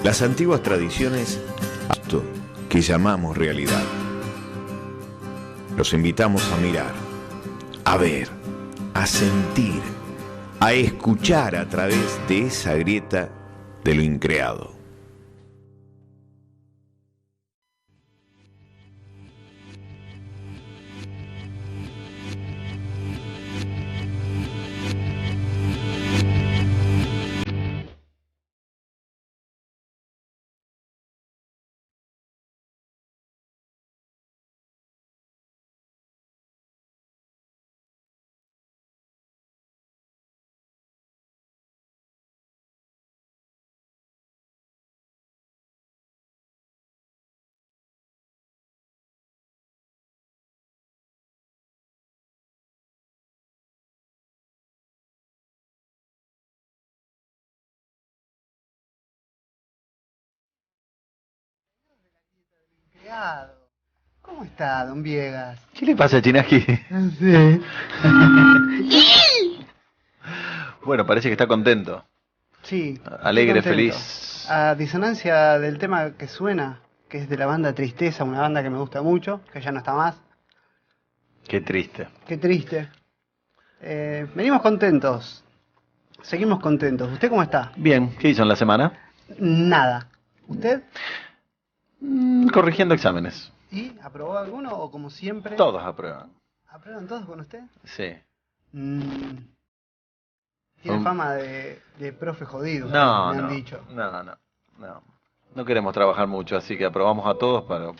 Las antiguas tradiciones, esto que llamamos realidad. Los invitamos a mirar, a ver, a sentir, a escuchar a través de esa grieta de lo increado. ¿Cómo está, don Viegas? ¿Qué le pasa a Chinaski? Sí. Bueno, parece que está contento. Sí. Alegre, estoy contento. feliz. A disonancia del tema que suena, que es de la banda Tristeza, una banda que me gusta mucho, que ya no está más. Qué triste. Qué triste. Venimos contentos. Seguimos contentos. ¿Usted cómo está? Bien, ¿qué hizo en la semana? Nada. ¿Usted? Corrigiendo exámenes. ¿Y aprobó alguno o como siempre? Todos aprueban. ¿Aprueban todos con usted? Sí. Tiene fama de profe jodido, No, me han no, dicho. no. No queremos trabajar mucho, así que aprobamos a todos para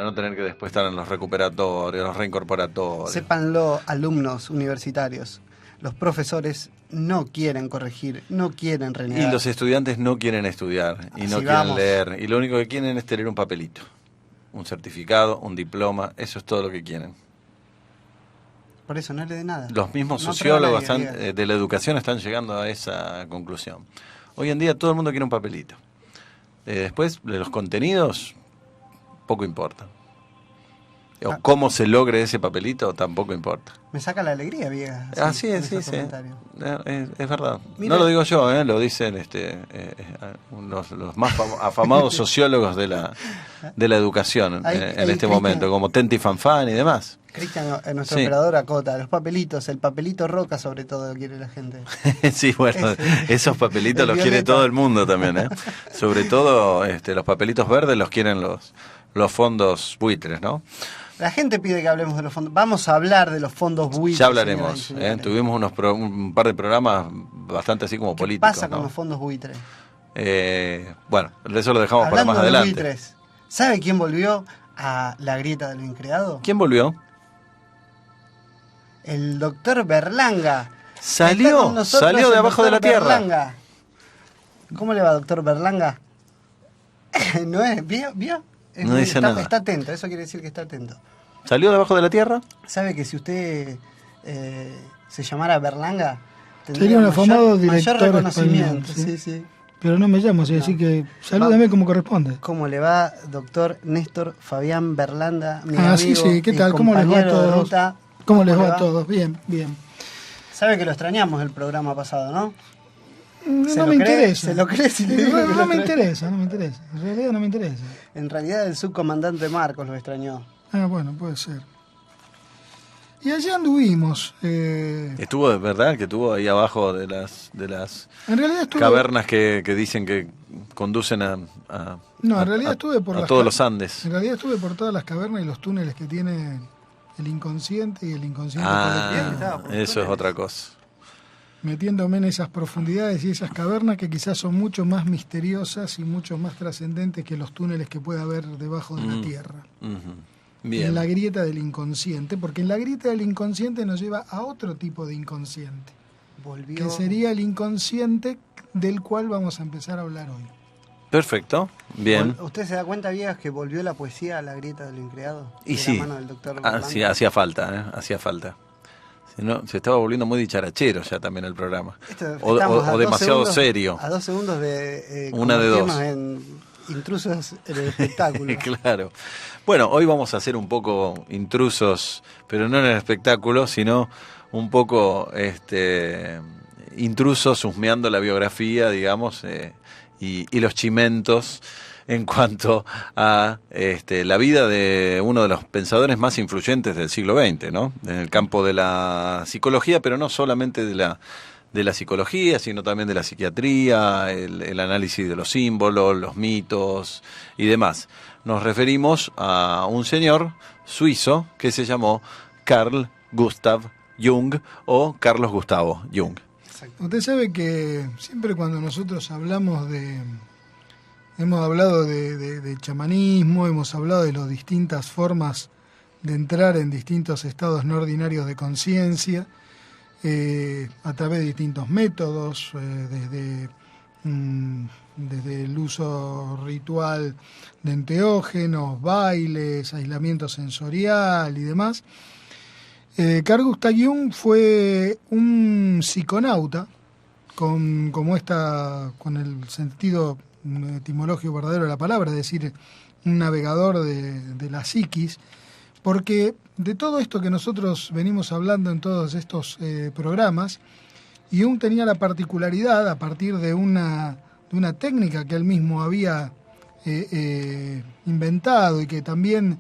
no tener que después estar en los recuperatorios, los reincorporatorios. Sépanlo, alumnos universitarios. Los profesores no quieren corregir, no quieren renegar. Y los estudiantes no quieren estudiar y no Así quieren vamos. leer. Y lo único que quieren es tener un papelito, un certificado, un diploma. Eso es todo lo que quieren. Por eso no le dé nada. Los mismos No sociólogos aprueba nadie, diga. de la educación están llegando a esa conclusión. Hoy en día todo el mundo quiere un papelito. Después, de los contenidos, poco importa. O cómo se logre ese papelito, tampoco importa. Me saca la alegría, Viegas. Así es, con sí, esos sí. comentarios. Es verdad. Mire, no lo digo yo, lo dicen los más afamados sociólogos de la educación en este momento, como Tenti Fanfan y demás. Cristian, nuestro Sí. operador, acota. Los papelitos, el papelito roca sobre todo lo quiere la gente. Sí, bueno, esos papelitos el los quiere violeta. todo el mundo también, ¿eh? Sobre todo los papelitos verdes los quieren los fondos buitres, ¿no? La gente pide que hablemos de los fondos. Vamos a hablar de los fondos buitres. Ya hablaremos. señoras y señores. Tuvimos un par de programas bastante así como ¿Qué políticos. pasa con ¿no? los fondos buitres? Bueno, eso lo dejamos Hablando para más de adelante. buitres, ¿sabe quién volvió a la grieta de lo increado? ¿Quién volvió? El doctor Berlanga. Salió, Está con nosotros salió de el abajo de la doctor tierra. Berlanga. ¿Cómo le va, doctor Berlanga? ¿No es? ¿Vio? No dice nada. Está atento, eso quiere decir que está atento. ¿Salió de abajo de la tierra? ¿Sabe que si usted se llamara Berlanga, Sería un afamado director mayor reconocimiento? español, Sí, sí. Pero no me llamo así, así que salúdame como corresponde. ¿Cómo le va, doctor Néstor Fabián Berlanda? Mi Sí, amigo sí, ¿qué y tal? ¿Cómo les va a compañero de todos? ruta? ¿Cómo les va a todos? Bien, bien. Sabe que lo extrañamos el programa pasado, ¿no? No me interesa. ¿Se lo cree si le digo que lo No me extraña? interesa, no me interesa. En realidad no me interesa. En realidad el subcomandante Marcos lo extrañó. Bueno, puede ser. Y allí anduvimos. Estuvo, de verdad, que estuvo ahí abajo de las En realidad estuve. cavernas que dicen que conducen No, en realidad estuve por a todos los Andes. En realidad estuve por todas las cavernas y los túneles que tiene el inconsciente y el inconsciente colectivo. estaba por Eso es túneles. otra cosa. Metiéndome en esas profundidades y esas cavernas que quizás son mucho más misteriosas y mucho más trascendentes que los túneles que puede haber debajo de la tierra. Ujú. Bien. En la grieta del inconsciente, porque en la grieta del inconsciente nos lleva a otro tipo de inconsciente, Volvió. que sería el inconsciente del cual vamos a empezar a hablar hoy. Perfecto. Bien. ¿Usted se da cuenta, Viegas, que volvió la poesía a la grieta de lo increado? Y De sí. la mano del doctor Sí, hacía falta, hacía falta. Si no, se estaba volviendo muy dicharachero ya también el programa. O demasiado serio. A 2 segundos de Una de dos. convertirnos en intrusos en el espectáculo. Claro. Bueno, hoy vamos a ser un poco intrusos, pero no en el espectáculo, sino un poco intrusos husmeando la biografía, digamos, y los chimentos en cuanto a la vida de uno de los pensadores más influyentes del siglo XX, ¿no? En el campo de la psicología, pero no solamente de la psicología, sino también de la psiquiatría, el análisis de los símbolos, los mitos y demás. Nos referimos a un señor suizo que se llamó Carl Gustav Jung o Carlos Gustavo Jung. Usted sabe que siempre cuando nosotros hemos hablado de chamanismo, hemos hablado de las distintas formas de entrar en distintos estados no ordinarios de conciencia, a través de distintos métodos, desde el uso ritual de enteógenos, bailes, aislamiento sensorial y demás. Carl Gustav Jung fue un psiconauta con el sentido etimológico verdadero de la palabra, es decir, un navegador de la psiquis, porque de todo esto que nosotros venimos hablando en todos estos programas, Jung tenía la particularidad, a partir de una técnica que él mismo había inventado y que también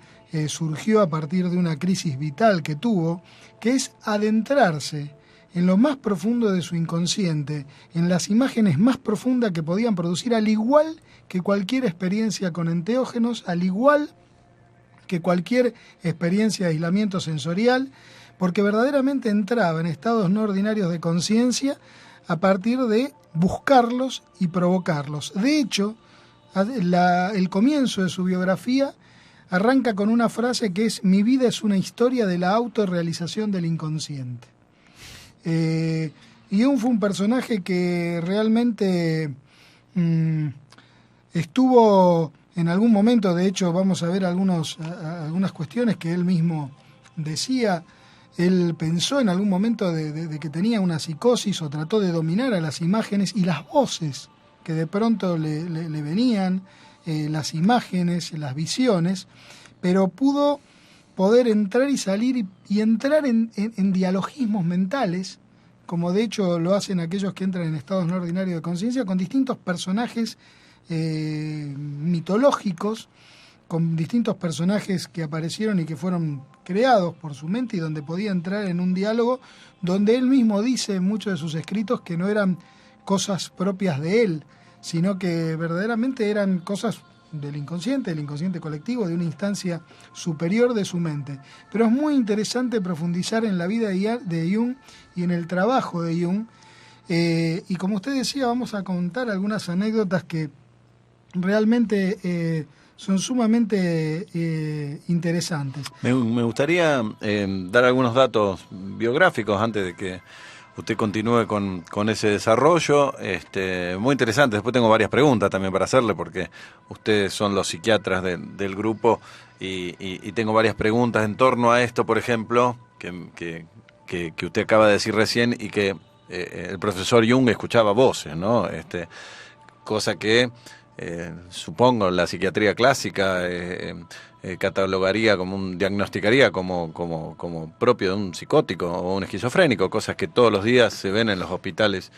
surgió a partir de una crisis vital que tuvo, que es adentrarse en lo más profundo de su inconsciente, en las imágenes más profundas que podían producir, al igual que cualquier experiencia con enteógenos, al igual que cualquier experiencia de aislamiento sensorial, porque verdaderamente entraba en estados no ordinarios de conciencia a partir de buscarlos y provocarlos. De hecho, el comienzo de su biografía arranca con una frase que es: mi vida es una historia de la autorrealización del inconsciente. Jung fue un personaje que realmente estuvo en algún momento, de hecho vamos a ver algunas cuestiones que él mismo decía. Él pensó en algún momento de que tenía una psicosis, o trató de dominar a las imágenes y las voces que de pronto le venían, las imágenes, las visiones, pero pudo poder entrar y salir y entrar en dialogismos mentales, como de hecho lo hacen aquellos que entran en estados no ordinarios de conciencia, con distintos personajes mitológicos, con distintos personajes que aparecieron y que fueron creados por su mente, y donde podía entrar en un diálogo donde él mismo dice en muchos de sus escritos que no eran cosas propias de él, sino que verdaderamente eran cosas del inconsciente colectivo, de una instancia superior de su mente. Pero es muy interesante profundizar en la vida de Jung y en el trabajo de Jung, y como usted decía, vamos a contar algunas anécdotas que realmente son sumamente interesantes. Me gustaría dar algunos datos biográficos antes de que usted continúe con ese desarrollo, muy interesante. Después tengo varias preguntas también para hacerle, porque ustedes son los psiquiatras del grupo, y tengo varias preguntas en torno a esto, por ejemplo, que usted acaba de decir recién, y que el profesor Jung escuchaba voces, ¿no? Cosa que supongo la psiquiatría clásica catalogaría diagnosticaría como propio de un psicótico o un esquizofrénico, cosas que todos los días se ven en los hospitales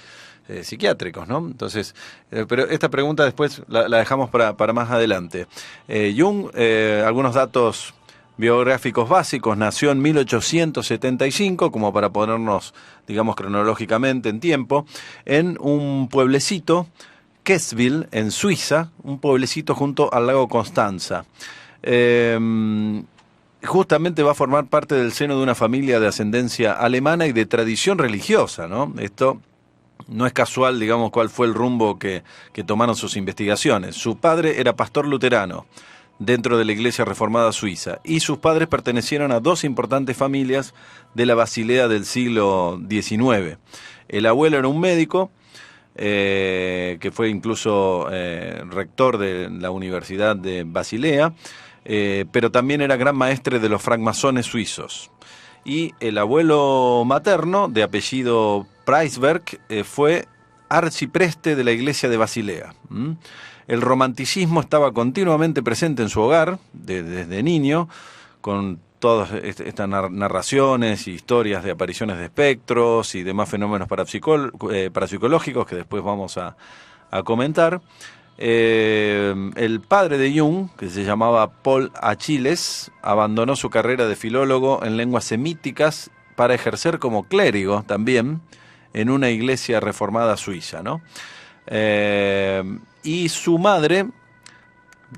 psiquiátricos, ¿no? Entonces, pero esta pregunta después la dejamos para más adelante. Jung, algunos datos biográficos básicos: nació en 1875, como para ponernos, digamos, cronológicamente en tiempo, en un pueblecito, Kessville, en Suiza, un pueblecito junto al lago Constanza. Justamente va a formar parte del seno de una familia de ascendencia alemana y de tradición religiosa, ¿no? Esto no es casual, digamos, cuál fue el rumbo que tomaron sus investigaciones. Su padre era pastor luterano dentro de la Iglesia Reformada Suiza, y sus padres pertenecieron a dos importantes familias de la Basilea del siglo XIX. El abuelo era un médico, que fue incluso rector de la Universidad de Basilea, pero también era gran maestre de los francmasones suizos. Y el abuelo materno, de apellido Preisberg, fue arcipreste de la iglesia de Basilea. El romanticismo estaba continuamente presente en su hogar desde niño, con todas estas narraciones y historias de apariciones de espectros y demás fenómenos parapsicológicos que después vamos a a comentar. El padre de Jung, que se llamaba Paul Achilles, abandonó su carrera de filólogo en lenguas semíticas para ejercer como clérigo también en una iglesia reformada suiza, ¿no? Y su madre,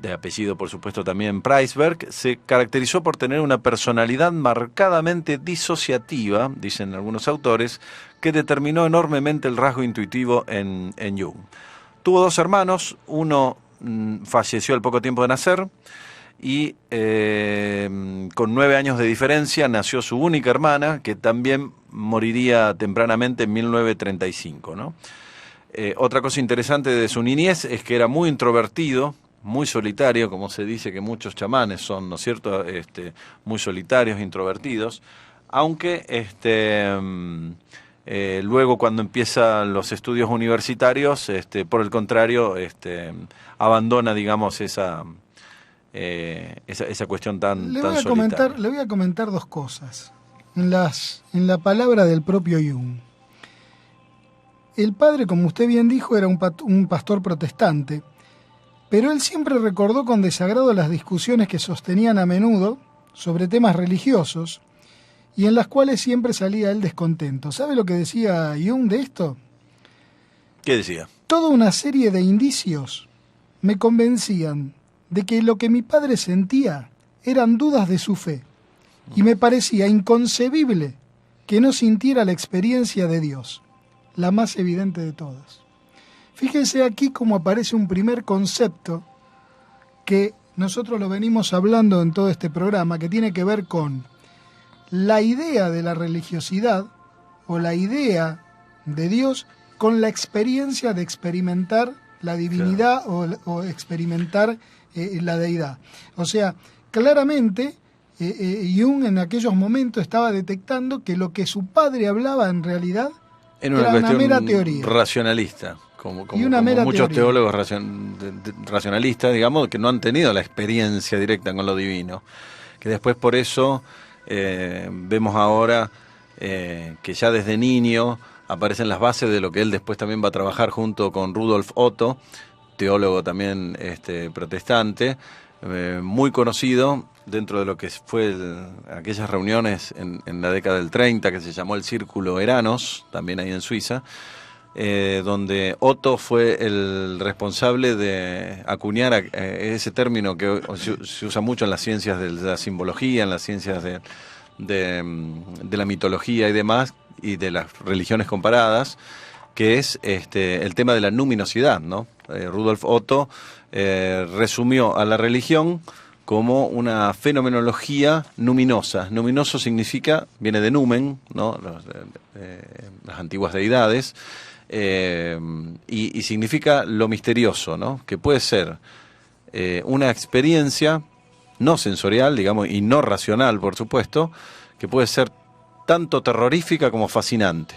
de apellido por supuesto también Preisberg, se caracterizó por tener una personalidad marcadamente disociativa, dicen algunos autores, que determinó enormemente el rasgo intuitivo en Jung. Tuvo 2 hermanos, uno falleció al poco tiempo de nacer y con 9 años de diferencia nació su única hermana, que también moriría tempranamente en 1935, ¿no? Otra cosa interesante de su niñez es que era muy introvertido, muy solitario, como se dice que muchos chamanes son, ¿no es cierto?, muy solitarios, introvertidos, aunque luego cuando empiezan los estudios universitarios, por el contrario, abandona, digamos, esa cuestión tan solitaria. Le voy a comentar 2 cosas. En la palabra del propio Jung. El padre, como usted bien dijo, era un pastor protestante, pero él siempre recordó con desagrado las discusiones que sostenían a menudo sobre temas religiosos y en las cuales siempre salía él descontento. ¿Sabe lo que decía Jung de esto? ¿Qué decía? Toda una serie de indicios me convencían de que lo que mi padre sentía eran dudas de su fe, y me parecía inconcebible que no sintiera la experiencia de Dios, la más evidente de todas. Fíjense aquí cómo aparece un primer concepto que nosotros lo venimos hablando en todo este programa, que tiene que ver con la idea de la religiosidad o la idea de Dios con la experiencia de experimentar la divinidad, claro, o experimentar la deidad. O sea, claramente Jung en aquellos momentos estaba detectando que lo que su padre hablaba en realidad era una mera teoría. Racionalista. Como muchos teoría. Teólogos racionalistas, digamos, que no han tenido la experiencia directa con lo divino. Que después por eso vemos ahora que ya desde niño aparecen las bases de lo que él después también va a trabajar junto con Rudolf Otto, teólogo también protestante, muy conocido dentro de lo que fue aquellas reuniones en la década del 30 que se llamó el Círculo Eranos, también ahí en Suiza, donde Otto fue el responsable de acuñar ese término que se usa mucho en las ciencias de la simbología, en las ciencias de la mitología y demás, y de las religiones comparadas, que es el tema de la luminosidad, ¿no? Rudolf Otto resumió a la religión como una fenomenología luminosa. Luminoso viene de numen, ¿no? Las antiguas deidades, y significa lo misterioso, ¿no? Que puede ser una experiencia no sensorial, digamos, y no racional, por supuesto, que puede ser tanto terrorífica como fascinante,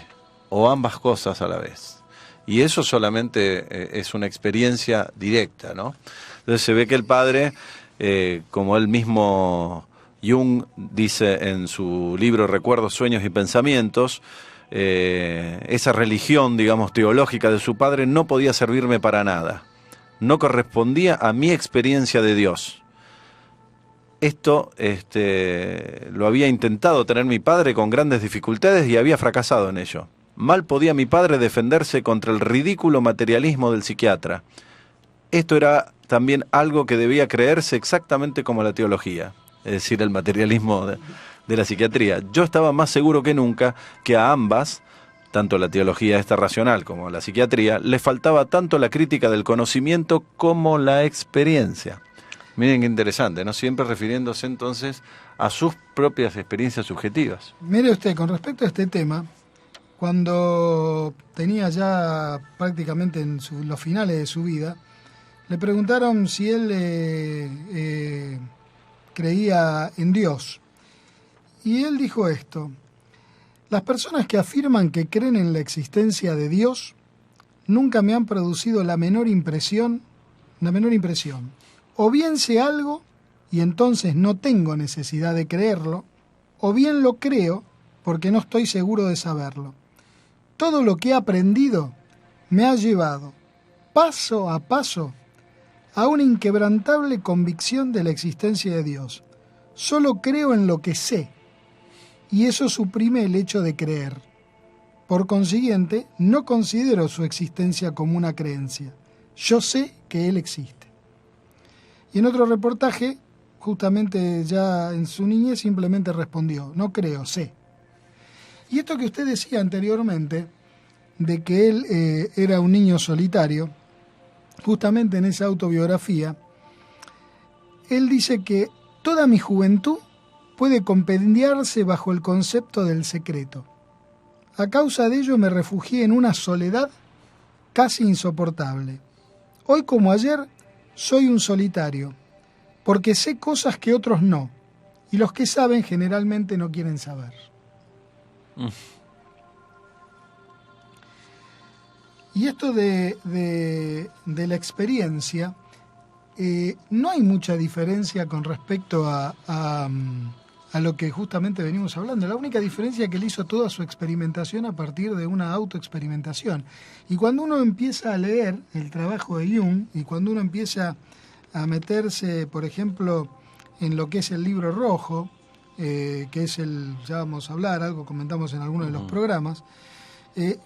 o ambas cosas a la vez. Y eso solamente es una experiencia directa, ¿no? Entonces se ve que el padre, como él mismo Jung dice en su libro Recuerdos, Sueños y Pensamientos, esa religión, digamos, teológica de su padre no podía servirme para nada. No correspondía a mi experiencia de Dios. Esto lo había intentado tener mi padre con grandes dificultades y había fracasado en ello. Mal podía mi padre defenderse contra el ridículo materialismo del psiquiatra. Esto era también algo que debía creerse exactamente como la teología, es decir, el materialismo de la psiquiatría. Yo estaba más seguro que nunca que a ambas, tanto la teología racional como la psiquiatría, les faltaba tanto la crítica del conocimiento como la experiencia. Miren qué interesante, ¿no? Siempre refiriéndose entonces a sus propias experiencias subjetivas. Mire usted, con respecto a este tema, cuando tenía ya prácticamente en los finales de su vida, le preguntaron si él creía en Dios. Y él dijo esto: las personas que afirman que creen en la existencia de Dios nunca me han producido la menor impresión. O bien sé algo y entonces no tengo necesidad de creerlo, o bien lo creo porque no estoy seguro de saberlo. Todo lo que he aprendido me ha llevado paso a paso a una inquebrantable convicción de la existencia de Dios. Solo creo en lo que sé, y eso suprime el hecho de creer. Por consiguiente, no considero su existencia como una creencia. Yo sé que Él existe. Y en otro reportaje, justamente ya en su niñez, simplemente respondió, no creo, sé. Y esto que usted decía anteriormente, de que él era un niño solitario, justamente en esa autobiografía, él dice que toda mi juventud puede compendiarse bajo el concepto del secreto. A causa de ello me refugié en una soledad casi insoportable. Hoy como ayer soy un solitario, porque sé cosas que otros no, y los que saben generalmente no quieren saber. Y esto de la experiencia, no hay mucha diferencia con respecto a lo que justamente venimos hablando. La única diferencia es que él hizo toda su experimentación a partir de una autoexperimentación. Y cuando uno empieza a leer el trabajo de Jung, y cuando uno empieza a meterse, por ejemplo, en lo que es el libro rojo, que es ya vamos a hablar, algo comentamos en algunos de los programas,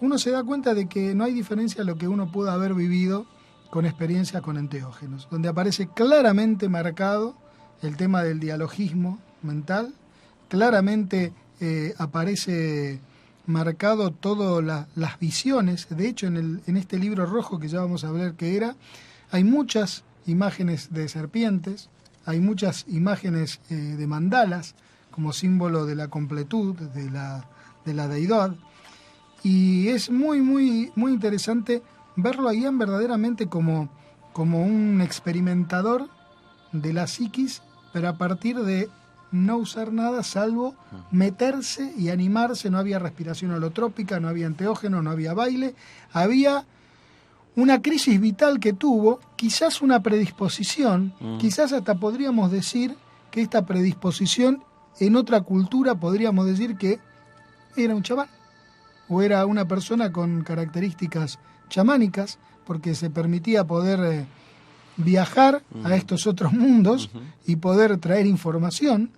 uno se da cuenta de que no hay diferencia en lo que uno pueda haber vivido con experiencias con enteógenos, donde aparece claramente marcado el tema del dialogismo mental, claramente aparece marcado todas las visiones. De hecho, en este libro rojo que ya vamos a ver qué era, hay muchas imágenes de serpientes, hay muchas imágenes de mandalas como símbolo de la completud, de la deidad, y es muy, muy, muy interesante verlo a Ian verdaderamente como un experimentador de la psiquis, pero a partir de no usar nada salvo meterse y animarse. No había respiración holotrópica, no había enteógeno, no había baile, había una crisis vital que tuvo, quizás una predisposición, quizás hasta podríamos decir que esta predisposición en otra cultura podríamos decir que era un chamán, o era una persona con características chamánicas, porque se permitía poder viajar a estos otros mundos y poder traer información.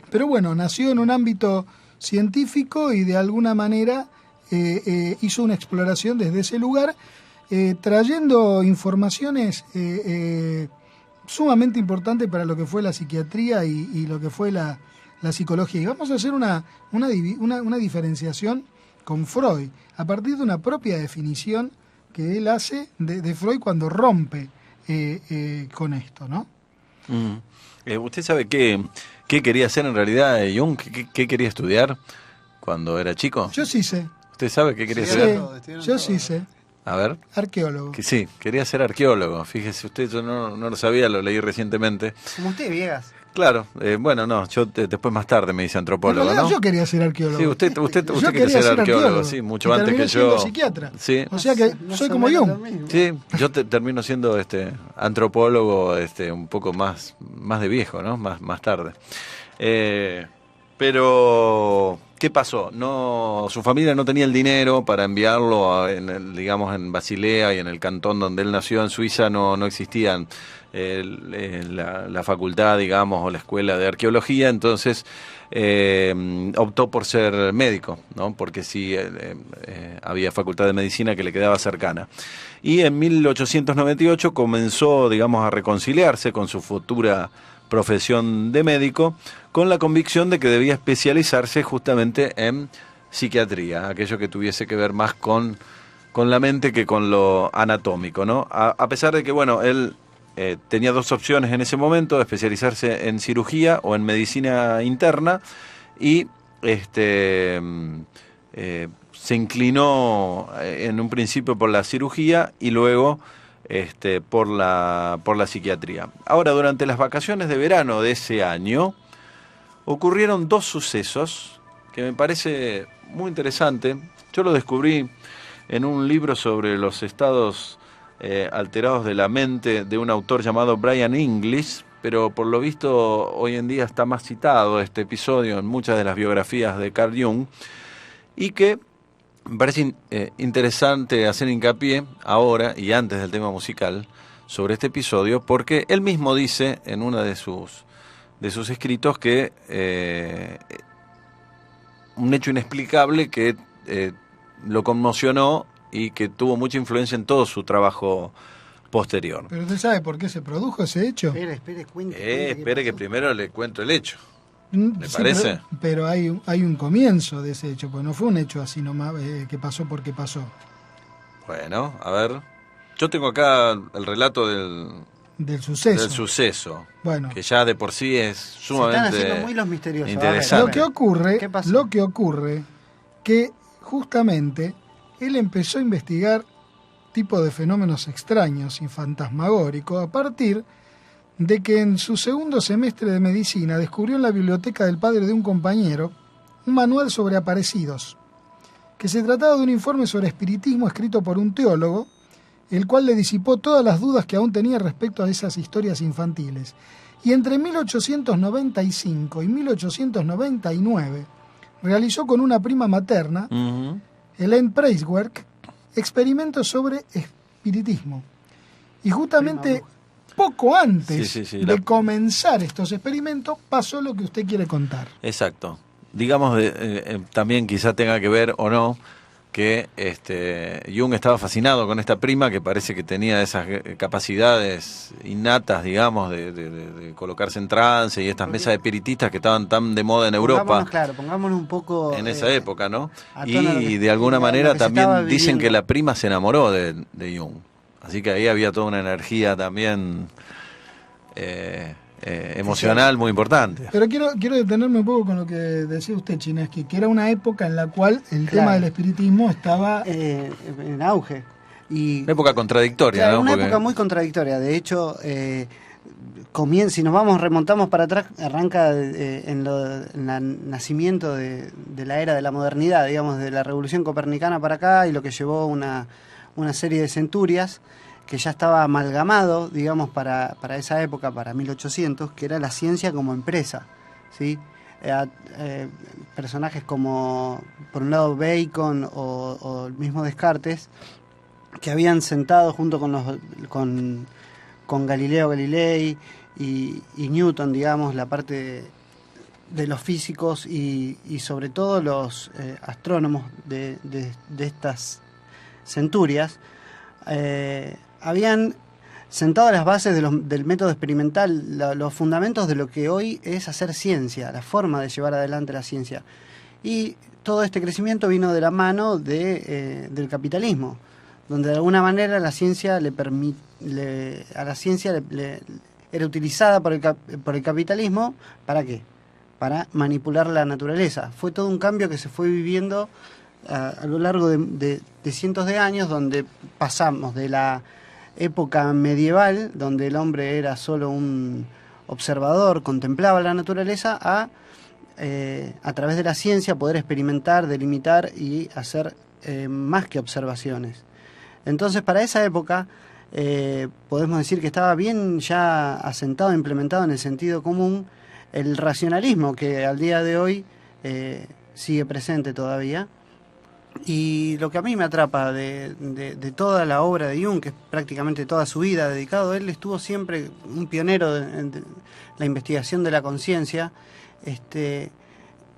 Pero bueno, nació en un ámbito científico y de alguna manera hizo una exploración desde ese lugar, trayendo informaciones sumamente importantes para lo que fue la psiquiatría y lo que fue la psicología. Y vamos a hacer una diferenciación con Freud, a partir de una propia definición que él hace de Freud cuando rompe con esto, ¿no? ¿Usted sabe qué quería hacer en realidad Jung? ¿Qué quería estudiar cuando era chico? Yo sí sé. ¿Usted sabe qué quería estudiar? Yo sí sé. A ver. Arqueólogo. Sí, quería ser arqueólogo. Fíjese usted, yo no lo sabía, lo leí recientemente. Como usted, Viegas. Claro, bueno, no, yo después más tarde me hice antropólogo, ¿no? Yo quería ser arqueólogo. Sí, usted quería ser arqueólogo, sí, mucho antes que yo. Psiquiatra. Sí. O sea que soy como Jung. Sí, yo termino siendo antropólogo un poco más de viejo, ¿no? Más tarde. Pero ¿qué pasó? Su familia no tenía el dinero para enviarlo en Basilea y en el cantón donde él nació, en Suiza, no existían la facultad, digamos, o la escuela de arqueología, entonces optó por ser médico, ¿no? Porque sí había facultad de medicina que le quedaba cercana. Y en 1898 comenzó, digamos, a reconciliarse con su futura profesión de médico, con la convicción de que debía especializarse justamente en psiquiatría, aquello que tuviese que ver más con la mente que con lo anatómico, ¿no? A pesar de que, bueno, él tenía dos opciones en ese momento: especializarse en cirugía o en medicina interna, y se inclinó en un principio por la cirugía y luego por la psiquiatría. Ahora, durante las vacaciones de verano de ese año, ocurrieron dos sucesos que me parece muy interesante. Yo lo descubrí en un libro sobre los estados alterados de la mente de un autor llamado Brian English, pero por lo visto hoy en día está más citado este episodio en muchas de las biografías de Carl Jung, y que Me parece interesante hacer hincapié ahora y antes del tema musical sobre este episodio, porque él mismo dice en uno de sus escritos que un hecho inexplicable que lo conmocionó y que tuvo mucha influencia en todo su trabajo posterior. ¿Pero usted sabe por qué se produjo ese hecho? Espere, cuente. Espere que primero le cuento el hecho. ¿Le parece? Pero hay un comienzo de ese hecho, pues no fue un hecho así nomás que pasó porque pasó. Bueno, a ver. Yo tengo acá el relato del suceso. Bueno, que ya de por sí es sumamente se están haciendo muy los misteriosos. interesante. Lo que ocurre que justamente él empezó a investigar tipo de fenómenos extraños y fantasmagóricos a partir de que en su segundo semestre de medicina descubrió en la biblioteca del padre de un compañero un manual sobre aparecidos, que se trataba de un informe sobre espiritismo escrito por un teólogo, el cual le disipó todas las dudas que aún tenía respecto a esas historias infantiles. Y entre 1895 y 1899 realizó con una prima materna, Helene Preiswerk, experimentos sobre espiritismo. Y justamente poco antes de comenzar estos experimentos pasó lo que usted quiere contar. Exacto. Digamos, también quizá tenga que ver o no que Jung estaba fascinado con esta prima que parece que tenía esas capacidades innatas, digamos, de colocarse en trance y estas mesas espiritistas que estaban tan de moda en Europa. Pongámonos un poco en esa época, ¿no? Y de alguna manera también dicen que la prima se enamoró de Jung. Así que ahí había toda una energía también emocional muy importante. Pero quiero detenerme un poco con lo que decía usted, Chinesky, que era una época en la cual el tema del espiritismo estaba en auge. Y, una época contradictoria, ¿no? Una época muy contradictoria. De hecho, si nos remontamos para atrás, arranca en el nacimiento de la era de la modernidad, digamos, de la revolución copernicana para acá, y lo que llevó una serie de centurias que ya estaba amalgamado, digamos, para esa época, para 1800, que era la ciencia como empresa, ¿sí? Personajes como, por un lado, Bacon o el mismo Descartes, que habían sentado junto con Galileo Galilei y Newton, digamos, la parte de los físicos y sobre todo los astrónomos de estas centurias, habían sentado las bases del método experimental, los fundamentos de lo que hoy es hacer ciencia, la forma de llevar adelante la ciencia. Y todo este crecimiento vino de la mano del capitalismo, donde de alguna manera la ciencia era utilizada por el capitalismo. ¿Para qué? Para manipular la naturaleza. Fue todo un cambio que se fue viviendo a lo largo de cientos de años, donde pasamos de la época medieval, donde el hombre era solo un observador, contemplaba la naturaleza, a través de la ciencia poder experimentar, delimitar y hacer más que observaciones. Entonces, para esa época podemos decir que estaba bien ya asentado, implementado en el sentido común el racionalismo, que al día de hoy sigue presente todavía. Y lo que a mí me atrapa de toda la obra de Jung, que es prácticamente toda su vida dedicado, él estuvo siempre un pionero de la investigación de la conciencia.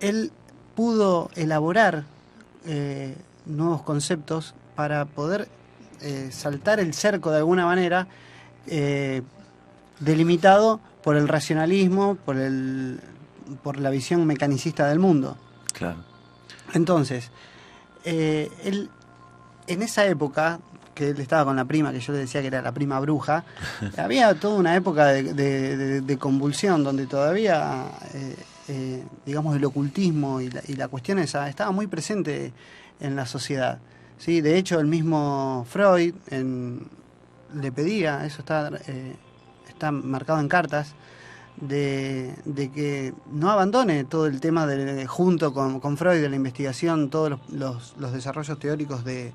Él pudo elaborar nuevos conceptos para poder saltar el cerco de alguna manera, delimitado por el racionalismo, por la visión mecanicista del mundo. Claro. Entonces, él, en esa época que él estaba con la prima, que yo le decía que era la prima bruja, había toda una época de convulsión, donde todavía, digamos, el ocultismo y la cuestión esa estaba muy presente en la sociedad, ¿sí? De hecho, el mismo Freud le pedía, eso está marcado en cartas, de que no abandone todo el tema junto con Freud de la investigación, todos los desarrollos teóricos de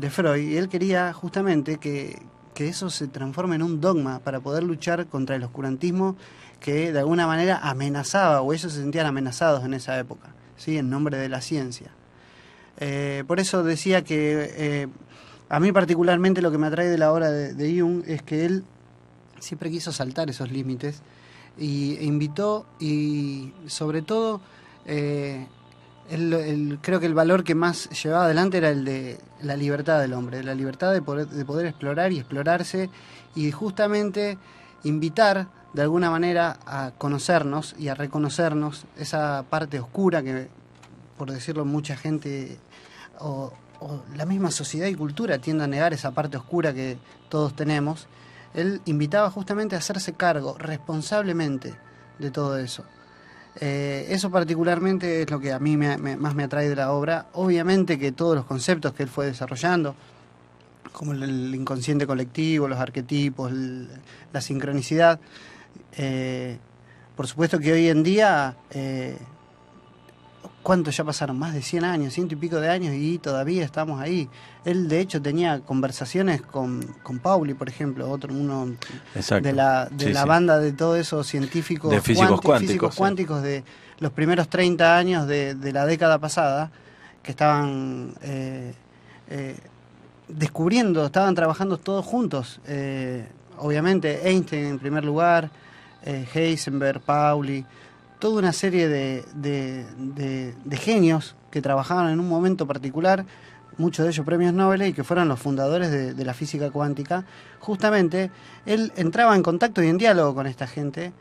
Freud, y él quería justamente que eso se transforme en un dogma para poder luchar contra el oscurantismo que de alguna manera amenazaba, o ellos se sentían amenazados en esa época, ¿sí? En nombre de la ciencia. Por eso decía que a mí particularmente lo que me atrae de la obra de Jung es que él siempre quiso saltar esos límites e invitó, y sobre todo creo que el valor que más llevaba adelante era el de la libertad del hombre, la libertad de poder explorar y explorarse, y justamente invitar de alguna manera a conocernos y a reconocernos esa parte oscura que, por decirlo, mucha gente o la misma sociedad y cultura tiende a negar esa parte oscura que todos tenemos. Él invitaba justamente a hacerse cargo responsablemente de todo eso. Eso particularmente es lo que a mí más me atrae de la obra. Obviamente que todos los conceptos que él fue desarrollando, como el inconsciente colectivo, los arquetipos, la sincronicidad, por supuesto que hoy en día, ¿cuántos ya pasaron? Más de 100 años, 100 y pico de años, y todavía estamos ahí. Él, de hecho, tenía conversaciones con Pauli, por ejemplo, uno Exacto. de la Sí. banda de todos esos científicos de físicos cuánticos, cuánticos de los primeros 30 años de la década pasada, que estaban descubriendo, estaban trabajando todos juntos. Obviamente Einstein en primer lugar, Heisenberg, Pauli, toda una serie de genios que trabajaban en un momento particular, muchos de ellos premios Nobel, y que fueron los fundadores de la física cuántica. Justamente él entraba en contacto y en diálogo con esta gente,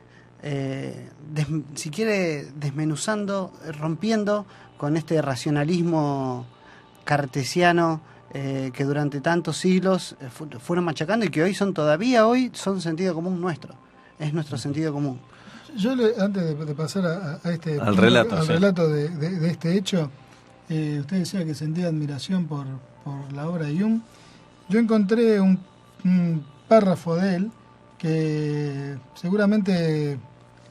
si quiere desmenuzando, rompiendo con este racionalismo cartesiano que durante tantos siglos fueron machacando, y que hoy son sentido común nuestro, es nuestro sentido común. Yo, antes de pasar a este al relato, sí. relato de este hecho, usted decía que sentía admiración por la obra de Jung. Yo encontré un párrafo de él que seguramente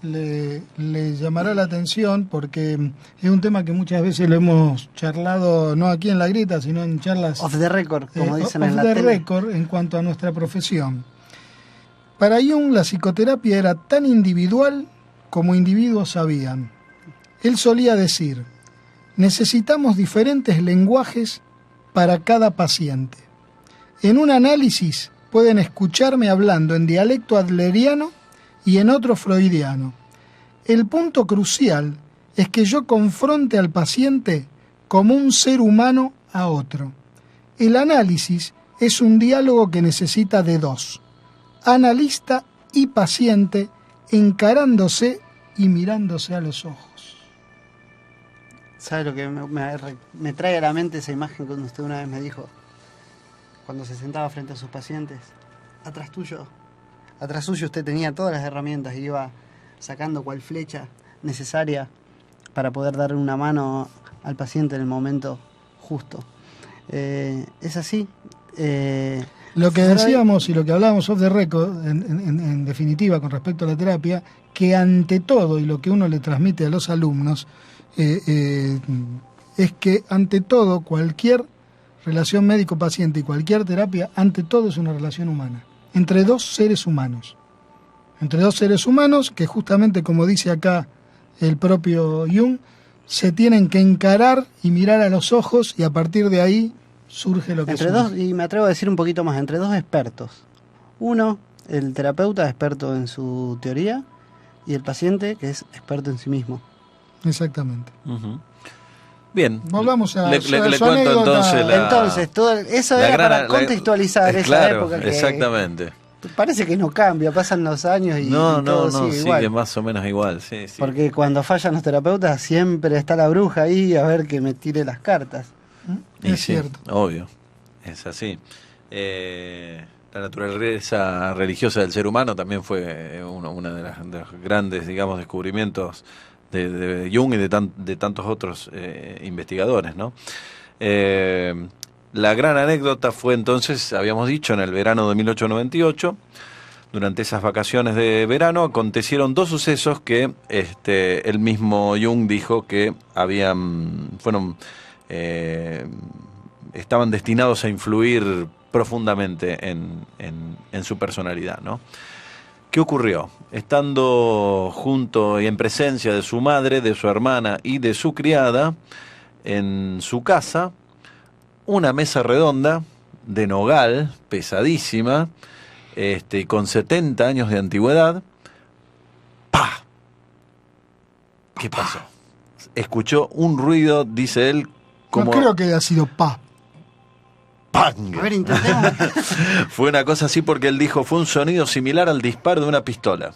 le llamará la atención, porque es un tema que muchas veces lo hemos charlado, no aquí en La Grieta, sino en charlas Off the record, como dicen en la off the tele. record, en cuanto a nuestra profesión. Para Jung la psicoterapia era tan individual como individuos sabían. Él solía decir: necesitamos diferentes lenguajes para cada paciente. En un análisis pueden escucharme hablando en dialecto adleriano y en otro freudiano. El punto crucial es que yo confronte al paciente como un ser humano a otro. El análisis es un diálogo que necesita de dos: analista y paciente, encarándose y mirándose a los ojos. ¿Sabe lo que me trae a la mente esa imagen cuando usted una vez me dijo, cuando se sentaba frente a sus pacientes, atrás suyo usted tenía todas las herramientas y iba sacando cual flecha necesaria para poder darle una mano al paciente en el momento justo? Es así. Lo que decíamos y lo que hablábamos off the record, en definitiva, con respecto a la terapia, que ante todo, y lo que uno le transmite a los alumnos, es que ante todo, cualquier relación médico-paciente y cualquier terapia, ante todo es una relación humana, entre dos seres humanos. Entre dos seres humanos que, justamente como dice acá el propio Jung, se tienen que encarar y mirar a los ojos, y a partir de ahí surge lo que entre surge. dos, y me atrevo a decir un poquito más, entre dos expertos. Uno, el terapeuta, experto en su teoría, y el paciente, que es experto en sí mismo. Exactamente. Uh-huh. Bien. Volvamos a le su cuento anécdota. entonces Todo eso era para contextualizar esa claro, época que exactamente. parece que no cambia, pasan los años y todo sigue igual. Más o menos igual, sí. Porque cuando fallan los terapeutas siempre está la bruja ahí a ver que me tire las cartas. Y Es cierto. Obvio, es así. La naturaleza religiosa del ser humano también fue una de los grandes, digamos, descubrimientos de Jung y de tantos otros investigadores, ¿no? La gran anécdota fue entonces, habíamos dicho, en el verano de 1898. Durante esas vacaciones de verano acontecieron dos sucesos que el mismo Jung dijo que estaban destinados a influir profundamente en su personalidad, ¿no? ¿Qué ocurrió? Estando junto y en presencia de su madre, de su hermana y de su criada, en su casa una mesa redonda de nogal, pesadísima, con 70 años de antigüedad. ¡Pah! ¿Qué pasó? Escuchó un ruido, dice él, como... No creo que haya sido ¡pang! A ver, intentemos. Fue una cosa así porque él dijo, fue un sonido similar al disparo de una pistola.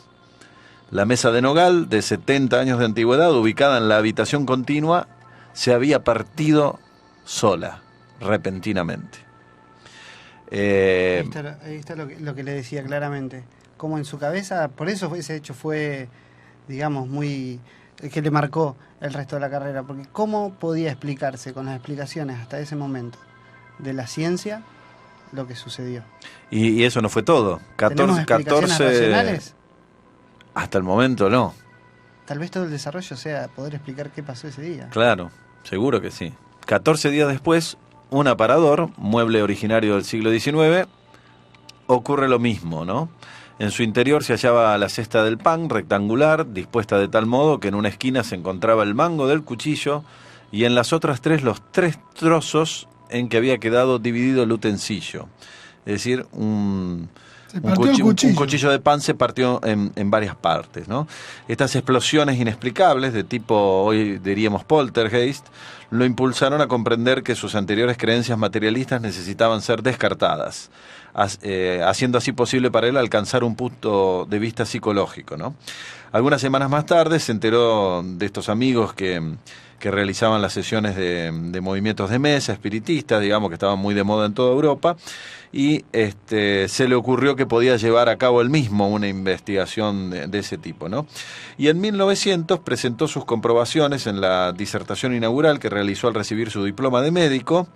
La mesa de nogal, de 70 años de antigüedad, ubicada en la habitación continua, se había partido sola, repentinamente. Ahí está lo que le decía claramente. Como en su cabeza, por eso ese hecho fue, digamos, muy... que le marcó el resto de la carrera. Porque ¿cómo podía explicarse con las explicaciones hasta ese momento de la ciencia lo que sucedió? Y eso no fue todo. ¿Tenemos explicaciones racionales? Hasta el momento no. Tal vez todo el desarrollo sea poder explicar qué pasó ese día. Claro, seguro que sí. 14 días después, un aparador, mueble originario del siglo XIX, ocurre lo mismo, ¿no? En su interior se hallaba la cesta del pan, rectangular, dispuesta de tal modo que en una esquina se encontraba el mango del cuchillo y en las otras 3 los 3 trozos en que había quedado dividido el utensilio. Es decir, un cuchillo de pan se partió en varias partes, ¿no? Estas explosiones inexplicables, de tipo, hoy diríamos poltergeist, lo impulsaron a comprender que sus anteriores creencias materialistas necesitaban ser descartadas, haciendo así posible para él alcanzar un punto de vista psicológico, ¿no? Algunas semanas más tarde se enteró de estos amigos que realizaban las sesiones de movimientos de mesa, espiritistas, digamos, que estaban muy de moda en toda Europa, y se le ocurrió que podía llevar a cabo él mismo una investigación de ese tipo, ¿no? Y en 1900 presentó sus comprobaciones en la disertación inaugural que realizó al recibir su diploma de médico,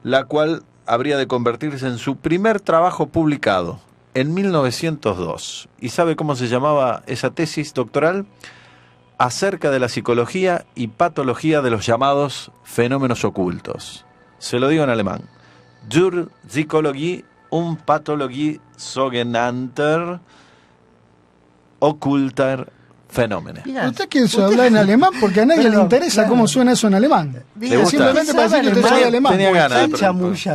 la cual habría de convertirse en su primer trabajo publicado, en 1902. ¿Y sabe cómo se llamaba esa tesis doctoral? Acerca de la psicología y patología de los llamados fenómenos ocultos. Se lo digo en alemán. Zur Psychologie und Pathologie sogenannter occulter Phänomene. ¿Usted quiere hablar en alemán? Porque a nadie le interesa cómo suena eso en alemán. ¿Le gusta? Simplemente para decir que usted sabe alemán. Tenía ganas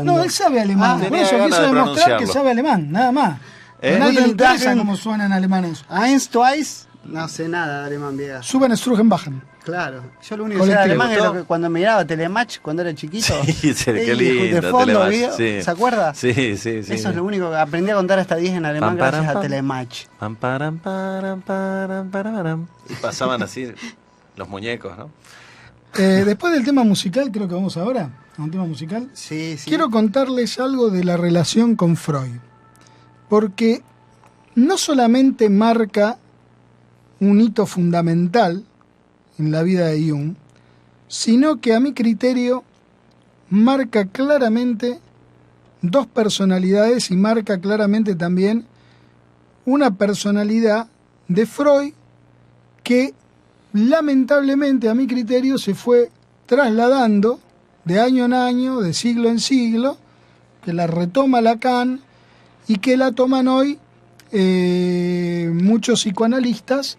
No, él sabe alemán. Por eso quiso demostrar que sabe alemán, nada más. A nadie le interesa cómo suena en alemán eso. Eins, twice, no sé nada de alemán, vieja. Suben, strugen, bajan. Claro, yo lo único que sé de alemán es lo que cuando miraba Telematch cuando era chiquito. Sí, qué lindo, de fondo, Telematch, video, sí. ¿se acuerda? Sí. Eso es lo único que aprendí a contar hasta 10 en alemán gracias a Telematch. Y pasaban así los muñecos, ¿no? Después del tema musical, creo que vamos ahora a un tema musical. Sí. Quiero contarles algo de la relación con Freud. Porque no solamente marca un hito fundamental en la vida de Jung, sino que a mi criterio marca claramente 2 personalidades y marca claramente también una personalidad de Freud que lamentablemente a mi criterio se fue trasladando de año en año, de siglo en siglo, que la retoma Lacan y que la toman hoy muchos psicoanalistas,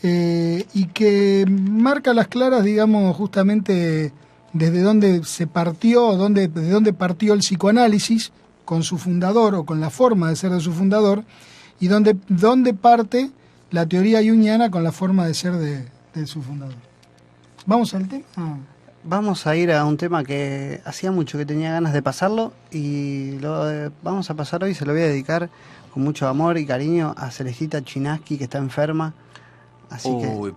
y que marca las claras, digamos, justamente desde dónde se partió, desde dónde partió el psicoanálisis con su fundador o con la forma de ser de su fundador, y dónde parte la teoría junguiana con la forma de ser de su fundador. ¿Vamos al tema? Vamos a ir a un tema que hacía mucho que tenía ganas de pasarlo y lo vamos a pasar hoy. Se lo voy a dedicar con mucho amor y cariño a Celestita Chinaski, que está enferma. Así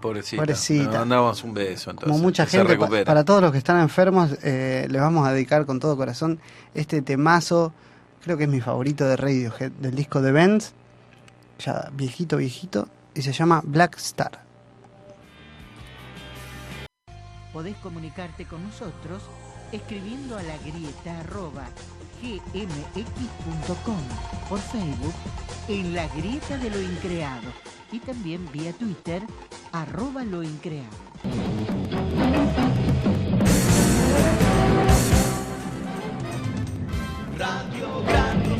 pobrecita. Le mandamos un beso, entonces. Como mucha gente, para todos los que están enfermos, les vamos a dedicar con todo corazón este temazo. Creo que es mi favorito de Radiohead, del disco de Benz, ya viejito, y se llama Black Star. Podés comunicarte con nosotros escribiendo a lagrieta@gmx.com, por Facebook en La Grieta de lo Increado y también vía Twitter @loincreado. Radio Gratis.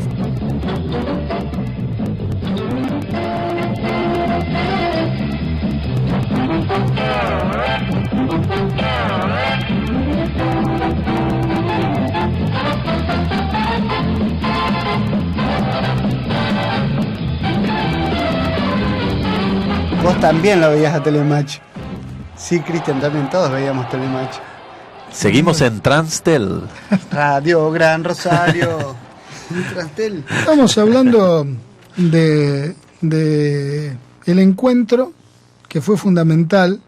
Vos también lo veías a Telematch. Sí, Cristian, también todos veíamos Telematch. Seguimos en Transtel. Radio Gran Rosario. Transtel. Estamos hablando de el encuentro que fue fundamental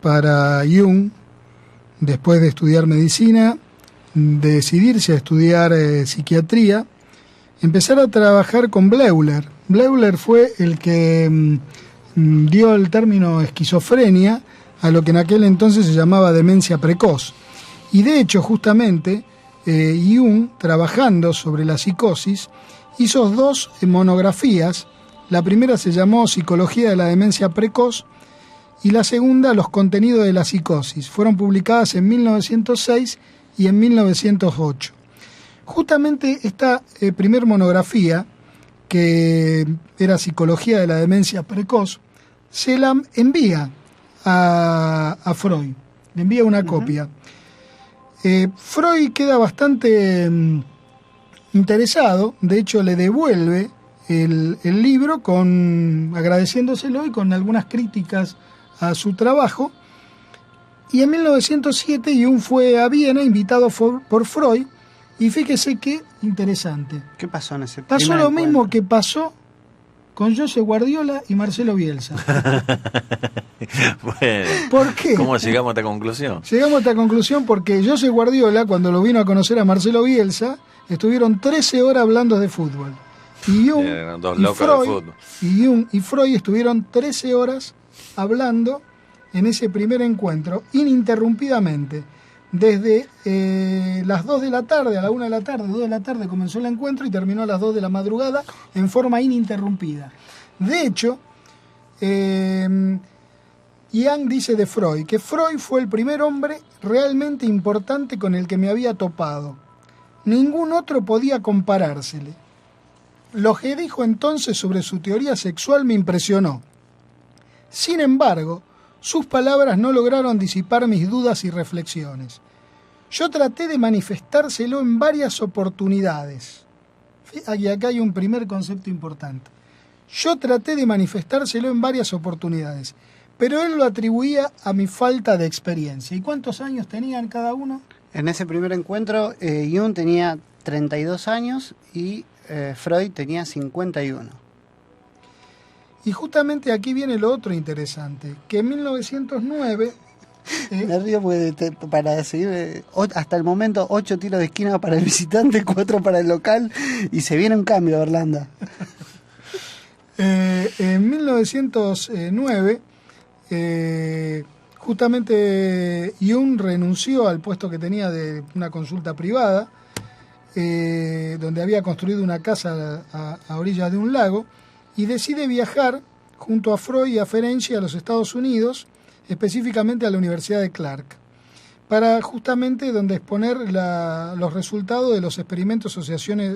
para Jung después de estudiar medicina, de decidirse a estudiar psiquiatría, empezar a trabajar con Bleuler. Bleuler fue el que dio el término esquizofrenia a lo que en aquel entonces se llamaba demencia precoz. Y de hecho, justamente, Jung, trabajando sobre la psicosis, hizo 2 monografías. La primera se llamó Psicología de la demencia precoz y la segunda, Los contenidos de la psicosis. Fueron publicadas en 1906 y en 1908. Justamente esta primer monografía, que era Psicología de la demencia precoz, se la envía a Freud, le envía una copia. Freud queda bastante interesado, de hecho le devuelve el libro agradeciéndoselo y con algunas críticas a su trabajo. Y en 1907 Jung fue a Viena invitado por Freud, y fíjese qué interesante. ¿Qué pasó en ese Pasó primer lo mismo encuentro? que pasó con José Guardiola y Marcelo Bielsa. Bueno, ¿Por qué? ¿cómo llegamos a esta conclusión? Llegamos a esta conclusión porque José Guardiola, cuando lo vino a conocer a Marcelo Bielsa, estuvieron 13 horas hablando de fútbol. Y Jung, Eran dos y locos de Freud, fútbol. y Jung y Freud estuvieron 13 horas hablando en ese primer encuentro, ininterrumpidamente. Desde las 2 de la tarde a la 1 de la tarde, 2 de la tarde comenzó el encuentro y terminó a las 2 de la madrugada en forma ininterrumpida. De hecho, Jung dice de Freud que Freud fue el primer hombre realmente importante con el que me había topado. Ningún otro podía comparársele. Lo que dijo entonces sobre su teoría sexual me impresionó. Sin embargo, sus palabras no lograron disipar mis dudas y reflexiones. Yo traté de manifestárselo en varias oportunidades. Y acá hay un primer concepto importante. Yo traté de manifestárselo en varias oportunidades, pero él lo atribuía a mi falta de experiencia. ¿Y cuántos años tenían cada uno? En ese primer encuentro, Jung tenía 32 años y Freud tenía 51. Y justamente aquí viene lo otro interesante, que en 1909... Me río porque para seguir, hasta el momento 8 tiros de esquina para el visitante, 4 para el local, y se viene un cambio, Orlando. En 1909, justamente Jung renunció al puesto que tenía de una consulta privada, donde había construido una casa a orillas de un lago, y decide viajar junto a Freud y a Ferenczi a los Estados Unidos, específicamente a la Universidad de Clark, para justamente donde exponer los resultados de los experimentos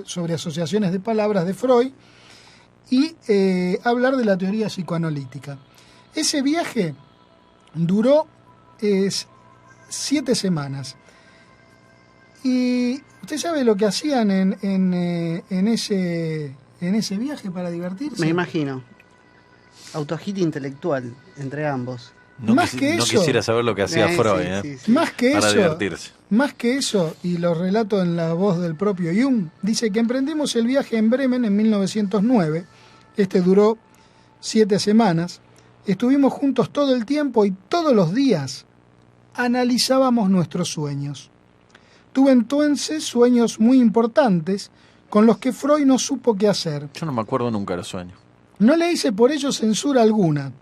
sobre asociaciones de palabras de Freud y hablar de la teoría psicoanalítica. Ese viaje duró 7 semanas. Y usted sabe lo que hacían en ese viaje para divertirse. Me imagino. Autohit intelectual entre ambos. No, Más que no eso, quisiera saber lo que hacía Freud, sí. Más que para eso, divertirse. Más que eso, y lo relato en la voz del propio Jung, dice que emprendimos el viaje en Bremen en 1909. Este duró 7 semanas. Estuvimos juntos todo el tiempo y todos los días analizábamos nuestros sueños. Tuve entonces sueños muy importantes con los que Freud no supo qué hacer. Yo no me acuerdo nunca de los sueños. No le hice por ello censura alguna,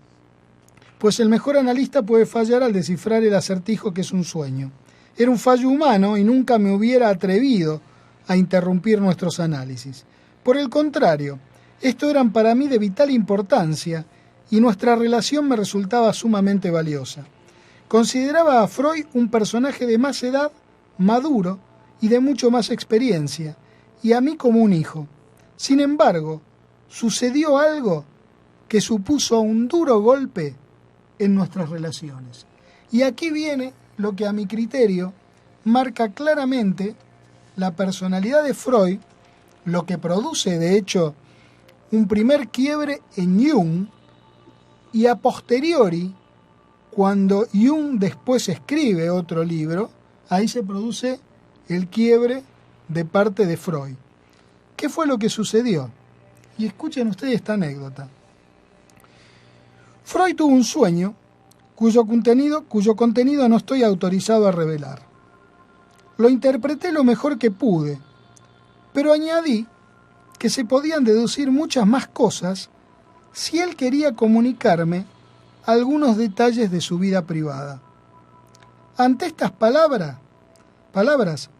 pues el mejor analista puede fallar al descifrar el acertijo que es un sueño. Era un fallo humano y nunca me hubiera atrevido a interrumpir nuestros análisis. Por el contrario, estos eran para mí de vital importancia y nuestra relación me resultaba sumamente valiosa. Consideraba a Freud un personaje de más edad, maduro y de mucho más experiencia, y a mí como un hijo. Sin embargo, sucedió algo que supuso un duro golpe en nuestras relaciones. Y aquí viene lo que a mi criterio marca claramente la personalidad de Freud, lo que produce de hecho un primer quiebre en Jung y a posteriori, cuando Jung después escribe otro libro, ahí se produce el quiebre de parte de Freud. ¿Qué fue lo que sucedió? Y escuchen ustedes esta anécdota. Freud tuvo un sueño cuyo contenido no estoy autorizado a revelar. Lo interpreté lo mejor que pude, pero añadí que se podían deducir muchas más cosas si él quería comunicarme algunos detalles de su vida privada. Ante estas palabras,